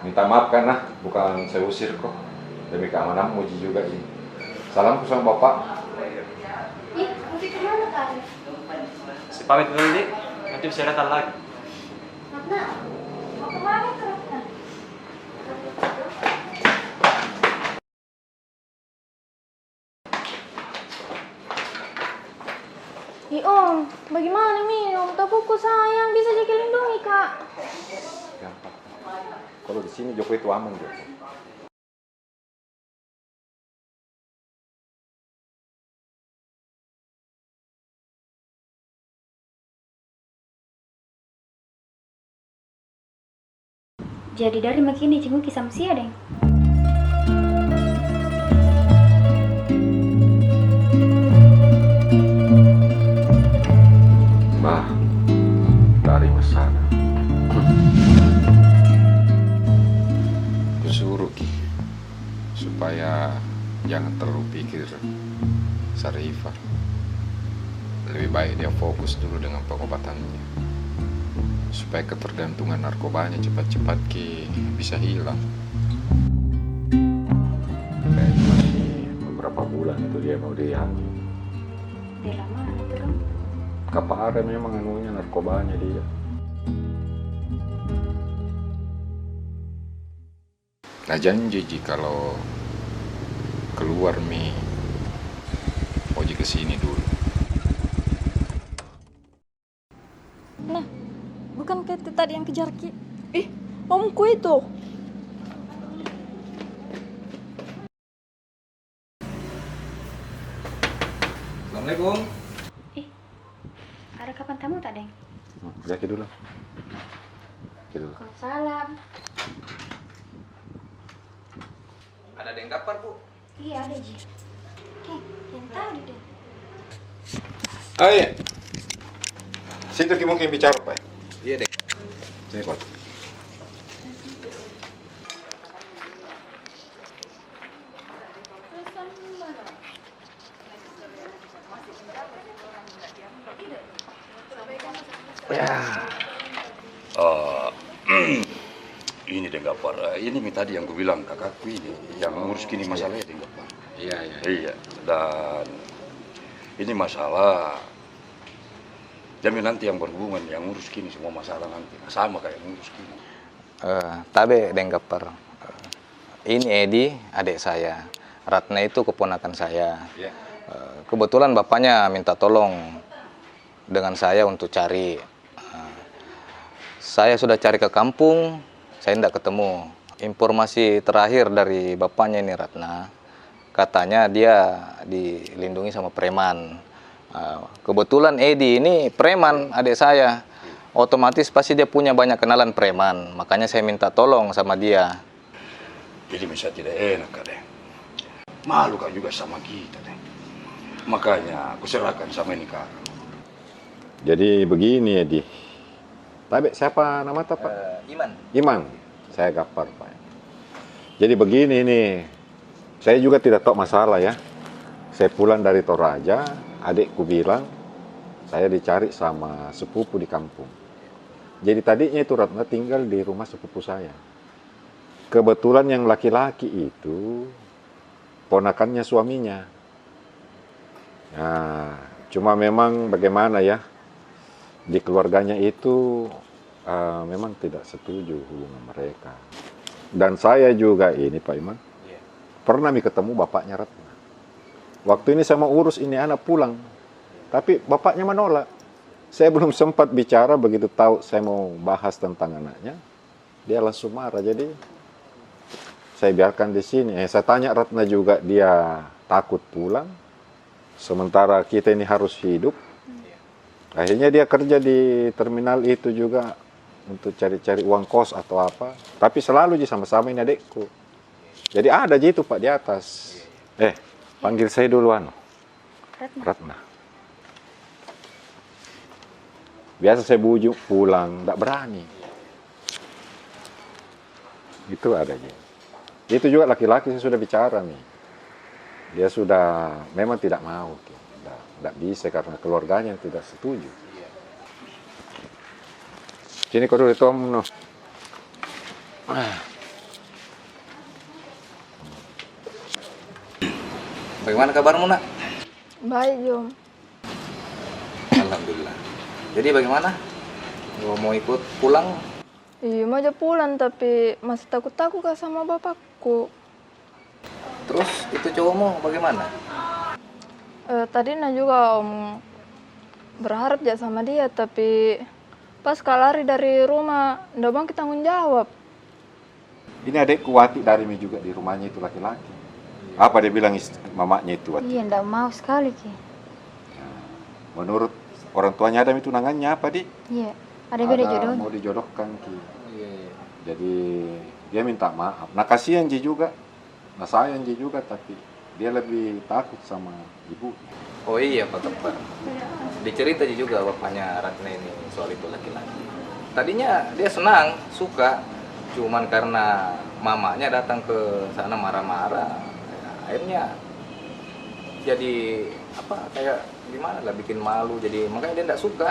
minta maaf karena bukan saya usir kok. Demi keamananmu Ji juga ini. Salamku sama Bapak. Ih, nanti kemana kak? Saya pamit dulu nih, nanti saya datang lagi. Ratna, mau kemana kak Ratna? Om, bagaimana minum? Takuku sayang, bisa jadi lindungi kak. Gampang. Kalau di sini Joko itu aman Joko. Jadi dari makini cenguki sama sia deng. Bah, dari sana. Kusuruh Ki, supaya jangan terlalu pikir Sarifah. Lebih baik dia fokus dulu dengan pengobatannya, supaya ketergantungan narkobanya cepat-cepat Ki bisa hilang. Kayaknya masih beberapa bulan itu dia mau diambil. Udah lama itu kan? Kapare memang anunya narkobanya dia. Nah janji kalau keluar Oji kesini dulu. Nah, bukan kayak tadi yang kejar Ki. Ih, omku itu. Assalamualaikum. Ada kapan tamu tak deng? Udah Ki dulu. Ki dulu. Salam. Ada yang daftar, Bu? Iya ada Ji. Yang tahu deh. Ah iya. Situ Ki mungkin bicara Pak. Iya deh. Sini Pak. Ini Denggapar, ini tadi yang gue bilang kakakku ini yang ngurus kini masalahnya Denggapar. Iya. Dan ini masalah Jamil nanti yang berhubungan yang ngurus kini semua masalah nanti sama kayak ngurus kini. Tabe Denggapar. Ini Edi, adik saya. Ratna itu keponakan saya. Kebetulan bapaknya minta tolong dengan saya untuk cari. Saya sudah cari ke kampung, saya tidak ketemu. Informasi terakhir dari bapaknya ini Ratna, katanya dia dilindungi sama preman. Kebetulan Edi ini preman adik saya. Otomatis pasti dia punya banyak kenalan preman. Makanya saya minta tolong sama dia. Jadi bisa tidak enak Kak. Malu Kak juga sama kita deh. Makanya aku serahkan sama ini Kak. Jadi begini Edi. Tapi siapa nama Pak? Iman. Iman. Saya Gapar Pak. Jadi begini nih. Saya juga tidak tahu masalah ya. Saya pulang dari Toraja, adikku bilang saya dicari sama sepupu di kampung. Jadi tadinya itu Ratna tinggal di rumah sepupu saya. Kebetulan yang laki-laki itu ponakannya suaminya. Nah, cuma memang bagaimana ya, di keluarganya itu memang tidak setuju hubungan mereka. Dan saya juga ini Pak Iman, pernah ketemu bapaknya Ratna. Waktu ini saya mau urus ini anak pulang, tapi bapaknya menolak. Saya belum sempat bicara, begitu tahu saya mau bahas tentang anaknya, dia langsung marah. Jadi saya biarkan di sini. Saya tanya Ratna juga, dia takut pulang. Sementara kita ini harus hidup. Akhirnya dia kerja di terminal itu juga untuk cari-cari uang kos atau apa. Tapi selalu sama-sama ini adekku. Jadi ada itu Pak di atas. Panggil saya duluan. Ratna. Biasa saya bujuk pulang, tidak berani. Itu ada aja. Itu juga laki-laki saya sudah bicara nih. Dia sudah memang tidak mau. Tidak bisa karena keluarganya tidak setuju. Sini kau dulu Tom. No. Bagaimana kabarmu nak? Baik Jom. Alhamdulillah. Jadi bagaimana? Mau ikut pulang? Iya mau aja pulang tapi masih takut-takut Kak sama bapakku. Terus itu cowokmu bagaimana? Tadi juga Om berharap aja sama dia tapi pas lari dari rumah ndak mau kita tanggung jawab. Ini adekku Wati dari juga di rumahnya itu laki-laki. Apa dia bilang mamanya itu Wati? Iya, ndak mau sekali Ki. Menurut orang tuanya Adam itu nangannya apa Di? Iya, ada beda jodoh. Mau dijodohkan Ki. Jadi dia minta maaf. Nah kasihan Ji juga, nah sayang Ji juga, tapi dia lebih takut sama ibu. Oh iya Pak Kepar, dicerita juga bapaknya Ratna ini soal itu laki-laki. Tadinya dia senang, suka, cuman karena mamanya datang ke sana marah-marah, akhirnya jadi apa kayak gimana lah, bikin malu, jadi makanya dia tidak suka.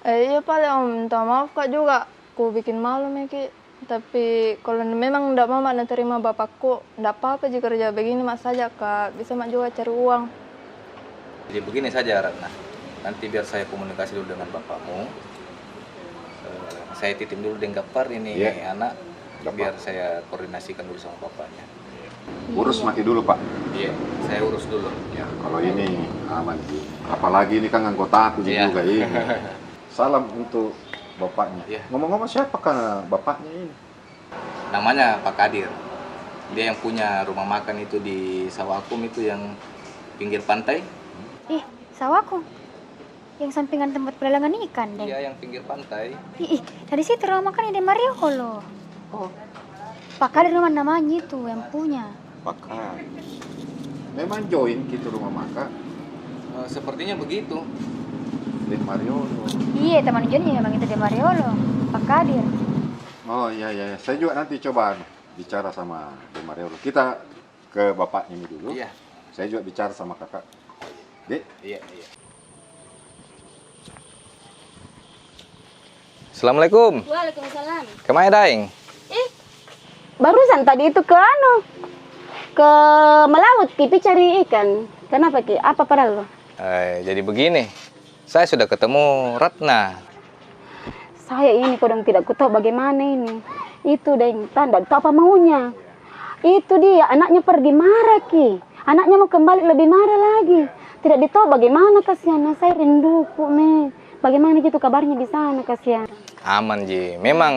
Iya Pak, Om, minta maaf Kak juga, aku bikin malu Meki. Tapi kalau memang tidak mau Mak terima bapakku, tidak apa-apa jika kerja begini Mak saja Kak, bisa Mak juga cari uang. Jadi begini saja Ratna, nanti biar saya komunikasi dulu dengan bapakmu. Saya titip dulu dengan Gapar ini anak, biar saya koordinasikan dulu sama bapaknya. Urus Maki dulu Pak. Iya, saya urus dulu. Ya kalau ini aman Ji. Apalagi ini kan anggota aku juga ini. Salam untuk bapaknya. Ngomong-ngomong siapakah bapaknya ini? Namanya Pak Kadir. Dia yang punya rumah makan itu di Sawakum itu yang pinggir pantai. Ih, Sawakum? Yang sampingan tempat pelelangan ikan, Den? Iya, yang pinggir pantai. Ih, dari situ rumah makan di Mariolo. Oh, Pak Kadir namanya itu yang punya. Pak Kadir. Memang join gitu rumah makan? Sepertinya begitu. Di Mariolo. Iya, teman Johnnya memang itu di Mariolo, Pak Kadir. Oh iya, saya juga nanti coba bicara sama di Mariolo. Kita ke bapaknya ini dulu. Iya. Saya juga bicara sama kakak. Dek? Iya. Assalamualaikum. Waalaikumsalam. Kemana Daeng? Barusan tadi itu ke melaut Kipi cari ikan. Kenapa Ki? Apa padahal lo? Jadi begini, saya sudah ketemu Ratna. Saya ini kodong tidak tahu bagaimana ini. Itu Deng, tanda tahu apa maunya. Itu dia, anaknya pergi marah Ki. Anaknya mau kembali lebih marah lagi. Tidak ditahu bagaimana, kasihan. Saya rindu Me. Bagaimana gitu kabarnya di sana, kasihan. Aman Ji, memang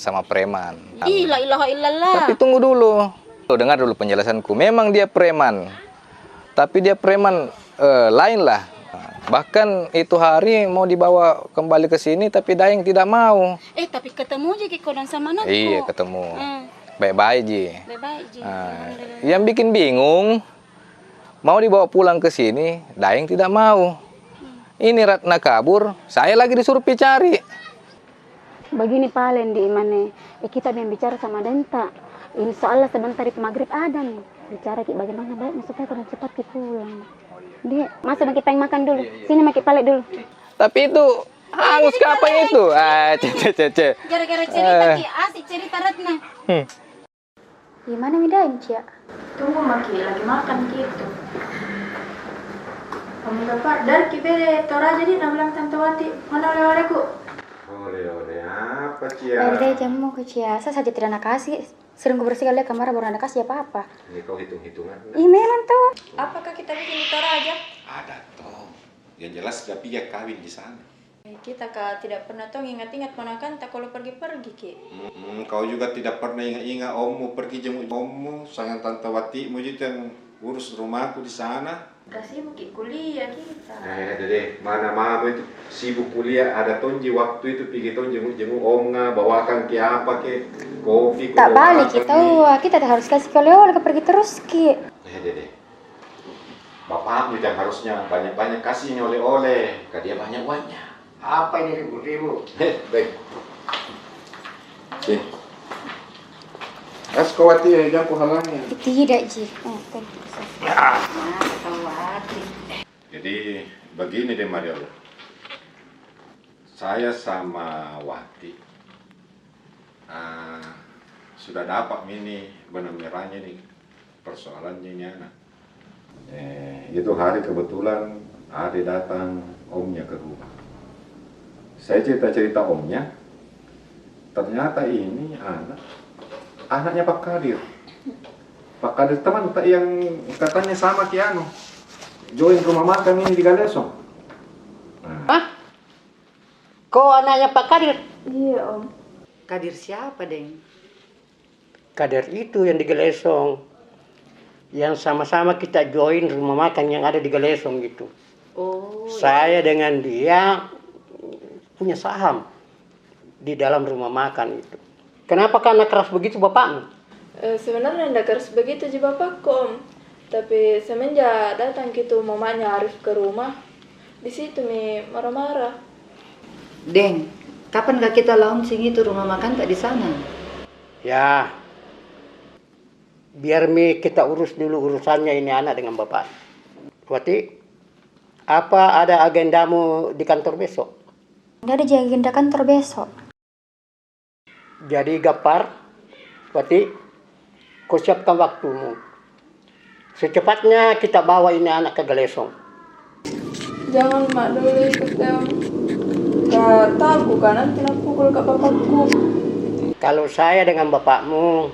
sama preman. La ilaha illallah. Tapi tunggu dulu. Dengar dulu penjelasanku. Memang dia preman. Tapi dia preman lain lah. Bahkan itu hari mau dibawa kembali ke sini tapi Daeng tidak mau. Tapi ketemu aja Ki kodong sama anakku. Iya, ketemu. Baik-baik Ji. Baik-baik Ji. Yang bikin bingung, mau dibawa pulang ke sini, Daeng tidak mau. Ini Ratna kabur, saya lagi disuruh cari. Begini Palen di imane, kita yang bicara sama Denta. Insya Allah sebentar itu maghrib ada nih. Bicara bagaimana baiknya supaya kurang cepat kita pulang. Dia masuk kita yang makan dulu. Sini Maki Pale dulu. Tapi itu hangus kapan itu? Cece. Gara-gara cerita Ki, asik cerita Ratna. Gimana Midain, Cia? Tunggu Maki, lagi makan gitu. Kamu Gapar, dari Kibere, Tora jadi nak bilang Tante Wati, mana oleh-olehku? Oleh-oleh apa Cia? Dari jamu ke Cia, saya saja tidak nak kasih. Sering bersihkan lihat kamar baru nak kasih apa-apa. Ini kau hitung-hitungan. Iya memang tuh. Apakah kita bikin di Tora aja? Ada toh. Yang jelas sudah pihak kawin di sana. Kita tidak pernah tahu ingat-ingat ponakan tak kalau pergi-pergi Ki. Kau juga tidak pernah ingat-ingat ommu pergi jemput ommu, sangat Tante Wati mu itu yang urus rumahku di sana. Kasih Ki kuliah kita. Dede, mana mama itu sibuk kuliah, ada tonji waktu itu pergi tonji jenguk omnya, bawakan ke apa ke kopi. Tak balik kita harus kasih oleh-oleh pergi terus Ki. Dede, bapakmu yang harusnya banyak-banyak kasihnya oleh-oleh, ke dia banyak uangnya. Apa ini ribut-ribut? Baik. As kau Wati, jangan ku halangi. Tidak Ji. Jadi begini deh Mariolo. Saya sama Wati sudah dapat ini benang merahnya nih persoalannya ini anak. Itu hari kebetulan ada datang omnya ke rumah. Saya cerita-cerita omnya, ternyata ini anaknya Pak Kadir. Pak Kadir teman yang katanya sama Kiano, join rumah makan ini di Galesong. Hah? Kau anaknya Pak Kadir? Iya Om. Kadir siapa Deng? Kadir itu yang di Galesong. Yang sama-sama kita join rumah makan yang ada di Galesong gitu. Oh. Saya dengan dia punya saham di dalam rumah makan itu. Kenapa karena keras begitu bapakmu? Sebenarnya tidak keras begitu ji bapakku om. Tapi semenjak datang gitu mamanya Arif ke rumah, di situ mi marah-marah. Deng, kapan gak kita launching itu rumah makan tak di sana? Ya, biar mi kita urus dulu urusannya ini anak dengan bapak. Wati, apa ada agendamu di kantor besok? Nggak ada agenda kantor besok. Jadi Gapar, Wati, kau siapkan waktumu. Secepatnya kita bawa ini anak ke Galesong. Jangan mak dulu ikut om. Gak tahu kan nanti nak pukul ke bapakku. Kalau saya dengan bapakmu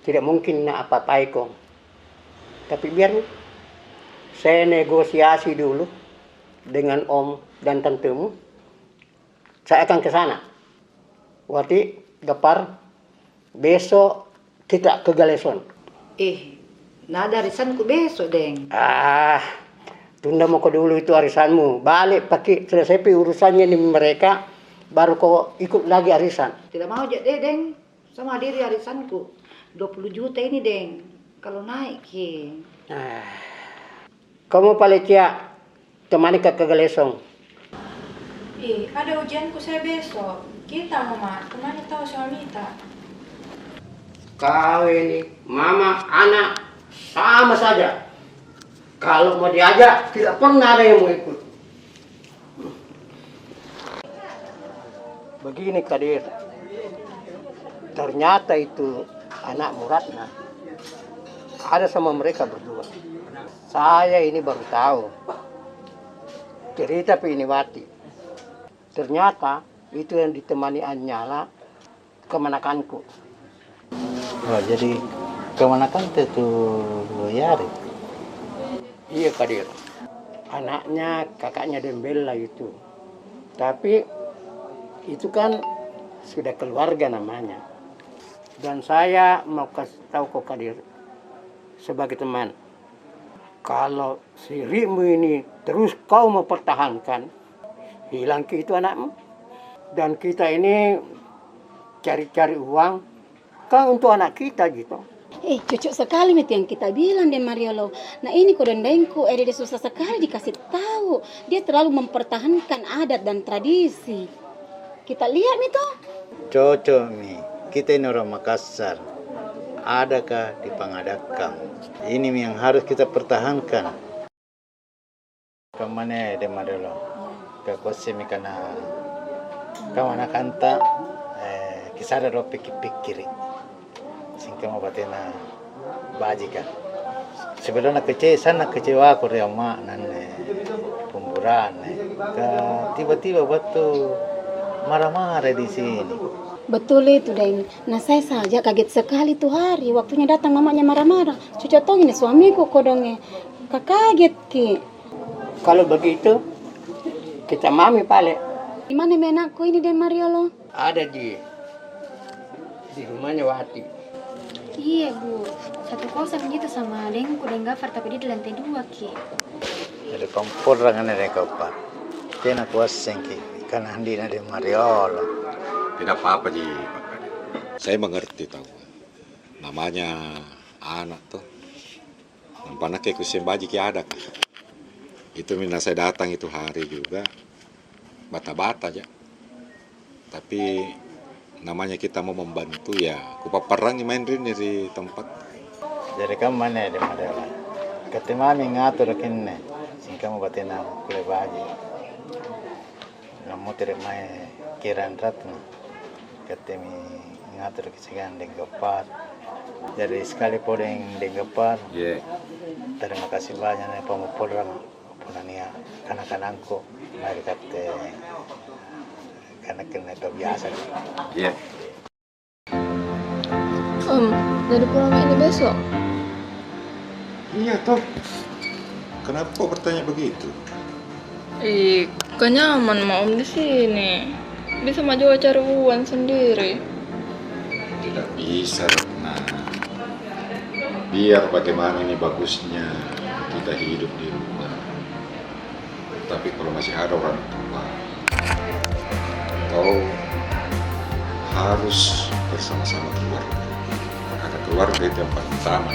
tidak mungkin nak apa-apai kong. Tapi biar saya negosiasi dulu dengan om dan tantemu. Saya akan ke sana. Wati, Gapar, besok kita ke Galesong. Nah ada arisanku besok, Deng. Tunda mau kau dulu itu arisanmu. Balik pakai selesai urusannya ini mereka, baru kau ikut lagi arisan. Tidak mau aja deh, Deng. Sama diri arisanku. 20 juta ini, Deng. Kalau naik, Kamu Palecia, temani ke Galesong. Ada ujianku saya besok. Kita mama, kemana tahu sama Mita? Kau ini, mama, anak, sama saja. Kalau mau diajak, tidak pernah ada yang mau ikut. Begini Kadir, ternyata itu anak Muratna ada sama mereka berdua. Saya ini baru tahu cerita Piniwati. Ternyata itu yang ditemani Anyala kemanakanku. Oh, jadi kemanakan itu Yari? Iya Kadir, anaknya kakaknya Dembela itu. Tapi itu kan sudah keluarga namanya. Dan saya mau kasih tahu kok Kadir sebagai teman. Kalau si Rimu ini terus kau mempertahankan, hilang ke itu anakmu. Dan kita ini cari-cari uang kan untuk anak kita gitu. Cucuk sekali itu yang kita bilang deh Mariolo. Nah ini kodendengku, dia susah sekali dikasih tahu. Dia terlalu mempertahankan adat dan tradisi. Kita lihat itu. Cocok nih, kita ini orang Makassar. Adakah di Pangadakang? Ini yang harus kita pertahankan. Kemana deh Mariolo? Ke kosemi karena kawan kanta kisah ada pikir-pikir. Singkat mau batena bajikan. Sebelumnya kecewa aku dia mak nane pemburan. Tiba-tiba waktu marah-marah di sini. Betul itu Deng. Nah saya saja kaget sekali tuh hari waktunya datang mamanya marah-marah. Cucu tong ini suamiku kodongnya. Kaget ki. Kalau begitu kita mami pale. Di mana menakku ini Deng Mariolo? Ada di rumahnya Wati. Iya Bu, satu kosan gitu sama Dengku dan Gafar tapi dia di lantai 2 ki. Jadi kompor dengan ada kapal. Kena kuasa ki karena andi ada Mariolo. Tidak apa-apa Ji, Pak Kadir. Saya mengerti tahu. Namanya anak tuh. Nampaknya kayak kusen baji ki ada kan. Itu mina saya datang itu hari juga bata-bata aja. Tapi namanya kita mau membantu ya, kupaparang main rini di tempat. Jadi kamu mana di Madela? Ketimami ngatur kene, singkat mau batina kule baji. Namu tidak mai kiran ratna, ketemi ngatur kesigan di Gapar. Jadi sekali podeng di Gapar. Yeah. Terima kasih banyak nih pemupulran, punania kanak-kanakku, mari kate. Karena kena kebiasaan. Iya. Jadi pulang ini besok? Iya toh. Kenapa kok bertanya begitu? Kan nyaman mau di sini. Bisa maju cari uang sendiri. Tidak bisa, nah. Biar bagaimana ini bagusnya kita hidup di rumah. Tapi kalau masih ada orang tua, kau harus bersama-sama keluarga. Karena keluarga itu yang paling utama.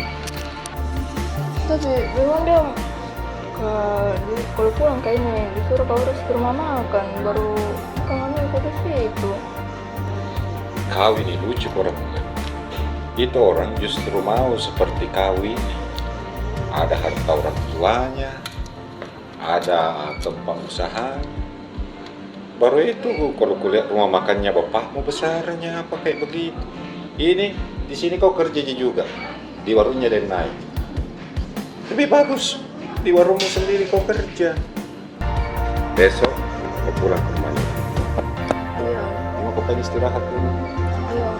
Tapi memang dia kalau pulang kayak ini disuruh kau urus ke rumah makan baru kamu ikut ke situ. Kau ini lucu orang. Itu orang justru mau seperti kau ini. Ada harta orang tuanya, ada tempat usaha. Baru itu kalau kulihat rumah makannya bapakmu besarnya apa kayak begitu. Ini di sini kau kerja juga di warungnya dan naik. Lebih bagus di warungmu sendiri kau kerja. Besok kau pulang ke rumahnya. Iya. Mau kau pengen istirahat dulu. Iya.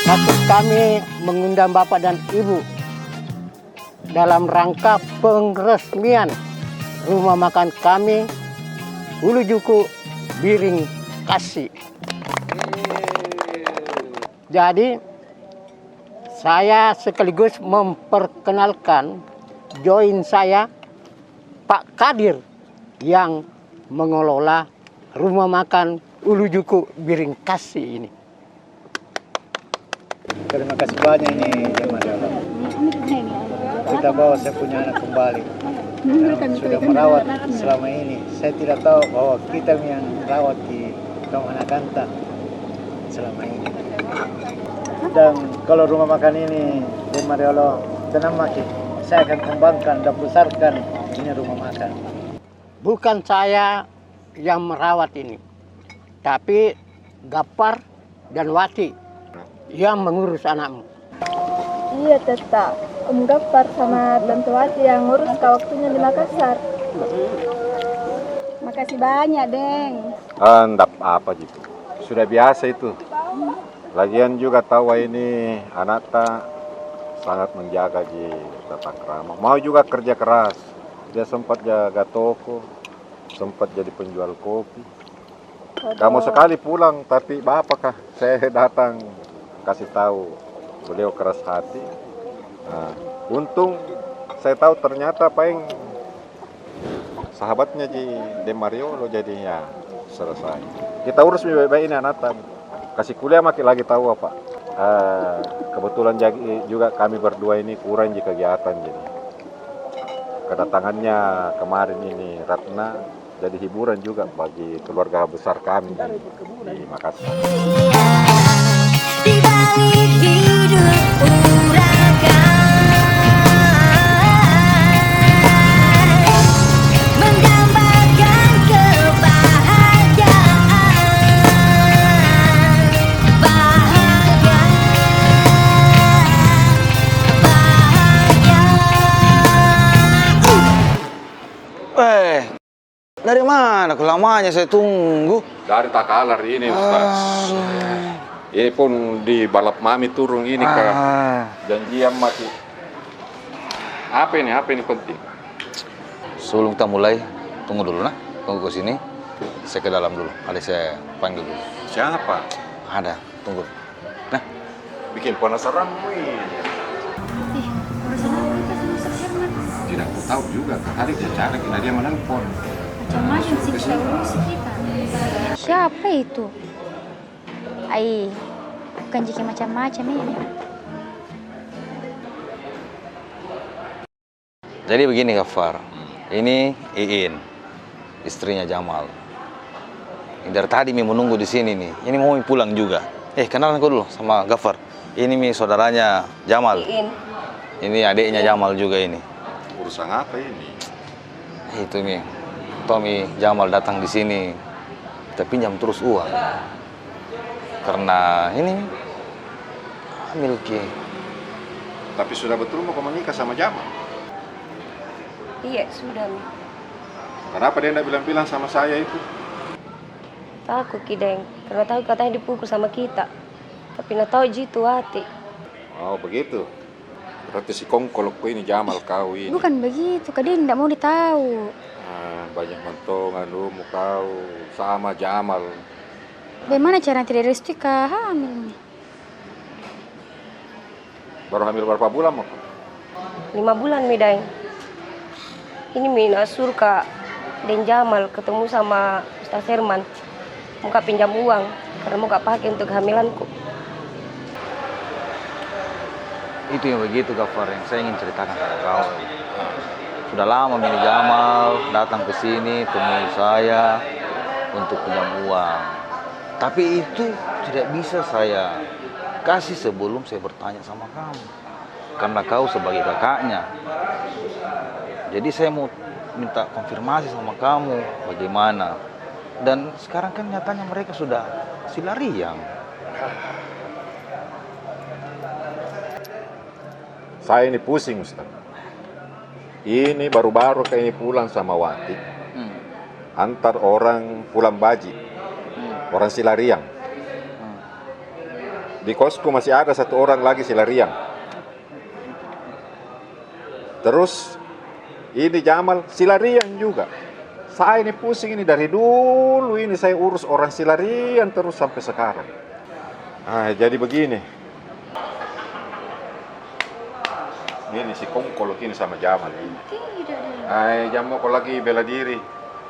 Maksud kami mengundang Bapak dan Ibu dalam rangka peresmian rumah makan kami Ulujuku Biring Kasih. Jadi saya sekaligus memperkenalkan join saya Pak Kadir yang mengelola rumah makan Ulujuku Biring Kasih ini. Terima kasih banyak ini Jemaah. Kita bawa saya punya anak kembali. Sudah merawat selama ini. Saya tidak tahu bahwa kita yang merawat di Kaum Anak Kanta selama ini. Dan kalau rumah makan ini Jemaah tenang makin. Saya akan kembangkan dan besarkan ini rumah makan. Bukan saya yang merawat ini, tapi Gapar dan Wati yang mengurus anakmu. Iya tetap Om Gapar sama Tante Wati yang ngurus ke waktunya di Makassar. Makasih banyak, Deng. Enggak apa gitu. Sudah biasa itu. Lagian juga tahu ini anak tak sangat menjaga di tata krama. Mau juga kerja keras. Dia sempat jaga toko, sempat jadi penjual kopi. Kamu sekali pulang, tapi bapak kah? Saya datang kasih tahu beliau keras hati. Nah, untung saya tahu ternyata paling sahabatnya di Demario lo jadinya selesai. Kita urus baik-baik ini anak kasih kuliah makin lagi tahu apa. Kebetulan juga kami berdua ini kurang di kegiatan jadi kedatangannya kemarin ini Ratna jadi hiburan juga bagi keluarga besar kami di Makassar. Di balik hidup menggambarkan kebahagiaan, Dari mana kelamanya saya tunggu? Dari Takalar ini Ustaz. Ini pun di balap mami turun ini Kak. Janjian mati. Apa ini penting? Sebelum kita mulai, tunggu dulu nah. Tunggu ke sini. Saya ke dalam dulu. Ada saya panggil dulu. Siapa? Ada, tunggu. Nah, bikin penasaran ini. Tidak aku tahu juga. Tadi saya cari kira dia menelpon. Macam-macam sih kita urusi kita. Siapa itu? Ai, bukan jika macam-macam ini. Jadi begini Gafar, ini Iin, istrinya Jamal. Dari tadi Mi menunggu di sini nih. Ini mau pulang juga. Kenalan kau dulu sama Gafar. Ini Mi saudaranya Jamal. Iin. Ini adiknya Jamal juga ini. Urusan apa ini? Itu Mi. Tommy Jamal datang di sini, kita pinjam terus uang. Karena ini miliki. Tapi sudah betul mau menikah sama Jamal? Iya, sudah. Kenapa dia tidak bilang-bilang sama saya itu? Takut Kideng, karena tahu katanya dipukul sama kita. Tapi nggak tahu jitu hati. Oh begitu. Berarti si Kongkolok ini Jamal kau ini. Bukan begitu, Kak Din tidak mau ditahu. banyak mentongan lu kau sama Jamal. Bagaimana cara tidak restu kah hamil? Baru hamil berapa bulan mau? 5 bulan Midang. Ini Mina suruh Kak Den Jamal ketemu sama Ustaz Herman. Mau Kak pinjam uang karena mau Kak pakai untuk kehamilanku. Itu yang begitu Gafar yang saya ingin ceritakan pada kau. Sudah lama Mini Jamal datang ke sini temui saya untuk pinjam uang. Tapi itu tidak bisa saya kasih sebelum saya bertanya sama kamu. Karena kau sebagai kakaknya. Jadi saya mau minta konfirmasi sama kamu bagaimana. Dan sekarang kan nyatanya mereka sudah silariang. Saya ini pusing Ustaz. Ini baru-baru kayak ini pulang sama Wati. Antar orang pulang baji. Orang silariang. Di kosku masih ada 1 orang lagi silariang. Terus ini Jamal silariang juga. Saya ini pusing ini dari dulu ini saya urus orang silariang terus sampai sekarang. Jadi begini. Ini si Kongkol ini sama Jamal ini. Jamal kau lagi bela diri.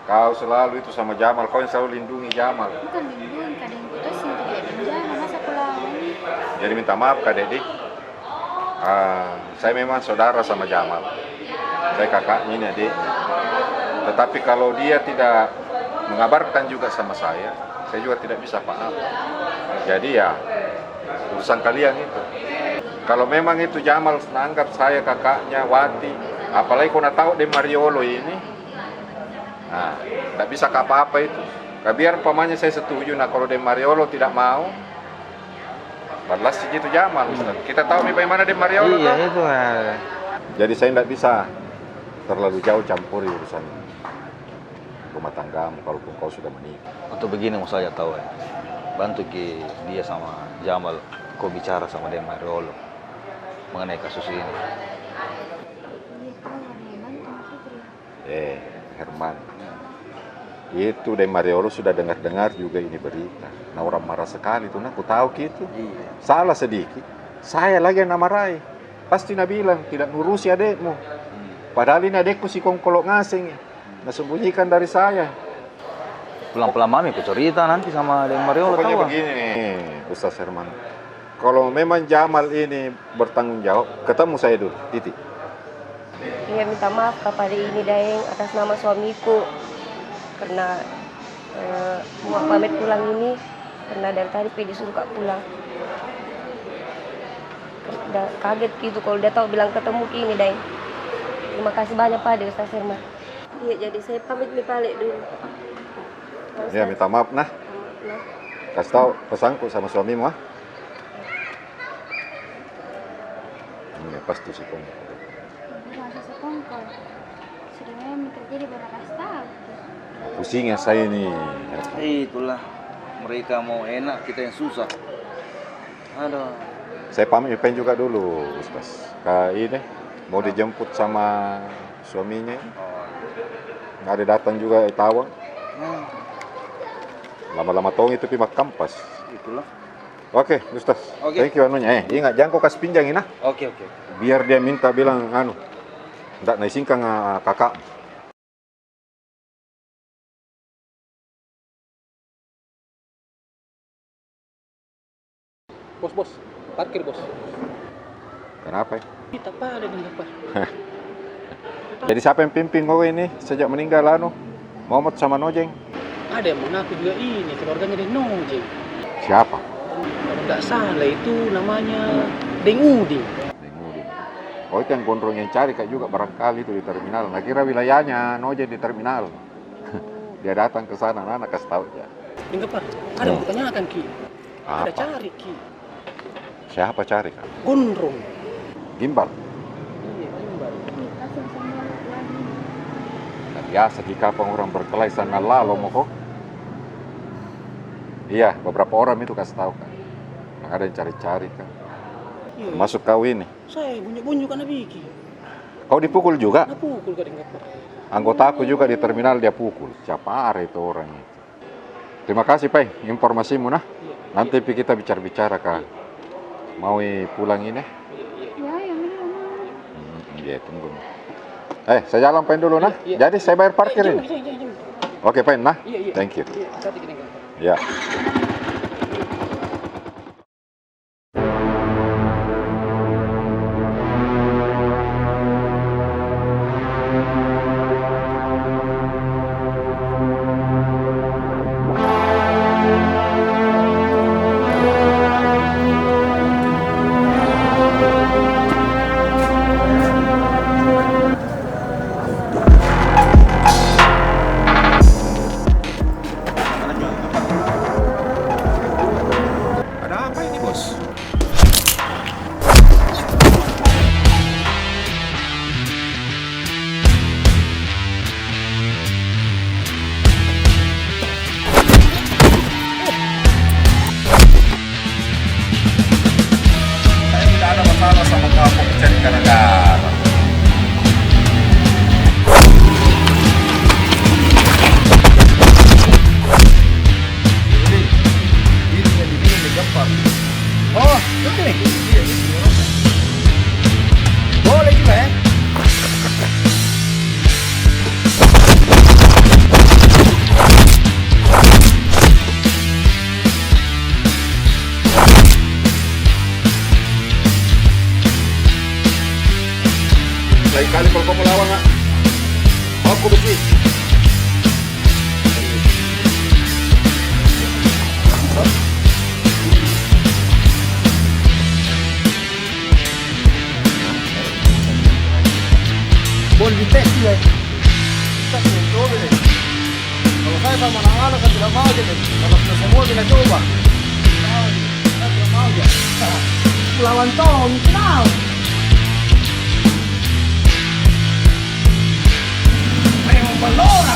Kau selalu itu sama Jamal, kau yang selalu lindungi Jamal. Bukan lindungi, kadang putusin tidak pinjam, masa pulang ini. Jadi minta maaf Kak Dedi. Saya memang saudara sama Jamal. Saya kakaknya ini adiknya. Tetapi kalau dia tidak mengabarkan juga sama saya juga tidak bisa paham. Jadi ya urusan kalian itu. Kalau memang itu Jamal menganggap saya kakaknya Wati, apalagi kau nak tahu De Mariolo ini, tidak bisa ke apa-apa itu. Biar pamannya saya setuju, kalau De Mariolo tidak mau, balas itu Jamal. Kita tahu bagaimana De Mariolo. Iya itu. Jadi saya tidak bisa terlalu jauh campuri urusan rumah tanggamu kalaupun kau sudah menikah. Untuk begini mau saja tahu ya. Bantu dia sama Jamal kau bicara sama De Mariolo mengenai kasus ini. Herman. Itu De Mariolo sudah dengar-dengar juga ini berita. Nah orang marah sekali tuh, aku tahu gitu. Salah sedikit, saya lagi yang marahi. Pasti nak bilang tidak ngurusi adekmu. Padahal ini adekku si Kongkolok ngasing. Nah sembunyikan dari saya. Pelan-pelan mami aku cerita nanti sama De Mariolo. Pokoknya begini nih, Ustaz Herman. Kalau memang Jamal ini bertanggung jawab, ketemu saya dulu, titik. Iya minta maaf kepada ini Daeng atas nama suamiku. Karena mau pamit pulang ini karena dari tadi disuruh Kak pulang. Udah kaget gitu kalau dia tahu bilang ketemu ini Daeng. Terima kasih banyak Pak De Ustaz Herman. Iya jadi saya pamit balik dulu. Ya minta maaf nah. Kasih tahu pesanku sama suamimu ah. Ini pasti si Kongkol. Masa sekongkol. Sudah memang terjadi baru kasih tahu. Pusingnya saya ini. Itulah mereka mau enak kita yang susah. Aduh. Saya pamit Ipen juga dulu Ustaz. Ini mau dijemput sama suaminya. Nggak ada datang juga Tawang. Lama-lama tong itu pimak kampas. Itulah. Oke, Ustaz. Thank you anunya. Ingat jangan kau kasih pinjang ini. Oke. Biar dia minta bilang ndak naisingkan kakak. Bos, parkir bos. Kenapa? Kita apa ada dengan apa? Jadi siapa yang pimpin kau ini sejak meninggal Muhammad sama Nojeng? Ada yang mengaku juga ini keluarganya dari Nojeng. Siapa? Kalau tidak salah itu namanya Deng Udin. Oh kan gondrong yang cari kak juga barangkali itu di terminal. Nah kira wilayahnya Nojeng di terminal. Dia datang ke sana, anak kasih tahu ya. Enggak Pak, ada yang ditanyakan Ki. Ada Apa? cari Ki. Siapa cari kak? Gondrong. Gimbal. Biasa jika orang berkelahi sana lalu mau kok. Iya, beberapa orang itu kasih tahu kan. Ada yang cari-cari kan. Iya. Masuk kau ini. Saya bunyi-bunyi karena Biki. Kau dipukul juga? Pukul kau dengar. Anggotaku juga di terminal dia pukul. Siapa itu orang itu? Terima kasih, Pai, informasimu nah. Nanti kita bicara-bicara kak. Mau pulang ini? Iya, tunggu. Saya jalan Pai dulu nah. Jadi saya bayar parkir ini. Oke, Pai nah. Thank you. Ya. Lain kali kalau kamu lawan, nak, aku besi. Boleh dites juga. Kita belum coba deh. Kalau saya sama anak-anak kan tidak mau aja nih. Kalau sudah semua kita coba. Kita tidak mau aja. Lawan Tom, kenal. Memang pelora.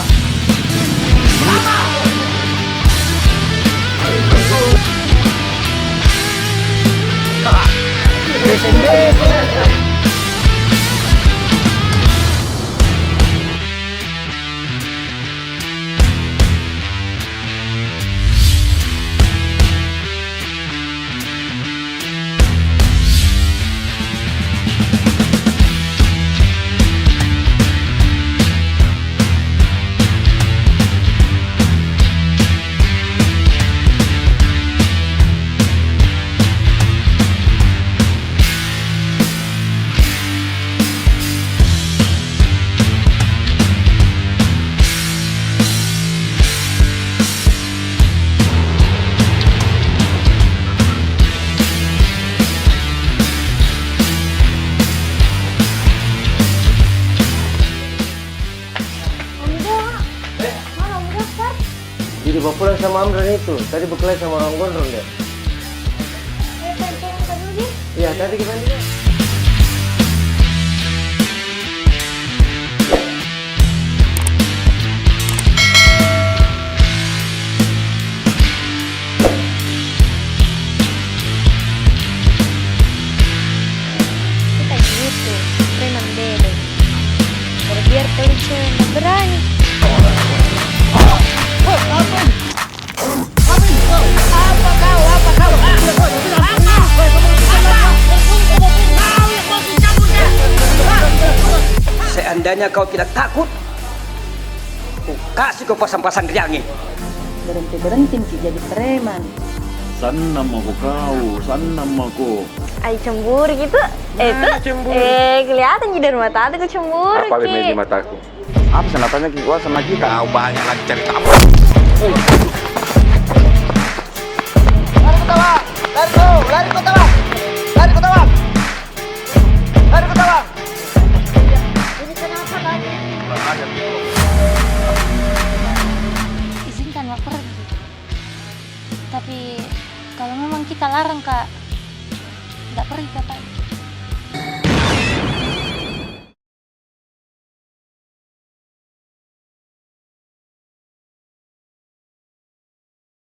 Jadi bawa pulang sama Amran itu. Tadi berkelahi sama orang gondrong deh. Iya, tadi gimana dia? Kita gitu, preman bebek. Biar polisi nggak berani. Seandainya kau tidak takut, ku kasih kau pasang-pasang riangi. Berhenti jadi preman. Sana mau kau, sana mau kau. Ay cemburu gitu. Kelihatan di dari mata aku cemburu. Apa lebih di mataku? Apa senapanya gua sama kita? Kau banyak lagi cerita apa? Lari kau tawa. Ini kenapa lagi? Izinkan Wak pergi. Tapi kalau memang kita larang Kak, tidak pergi Kak.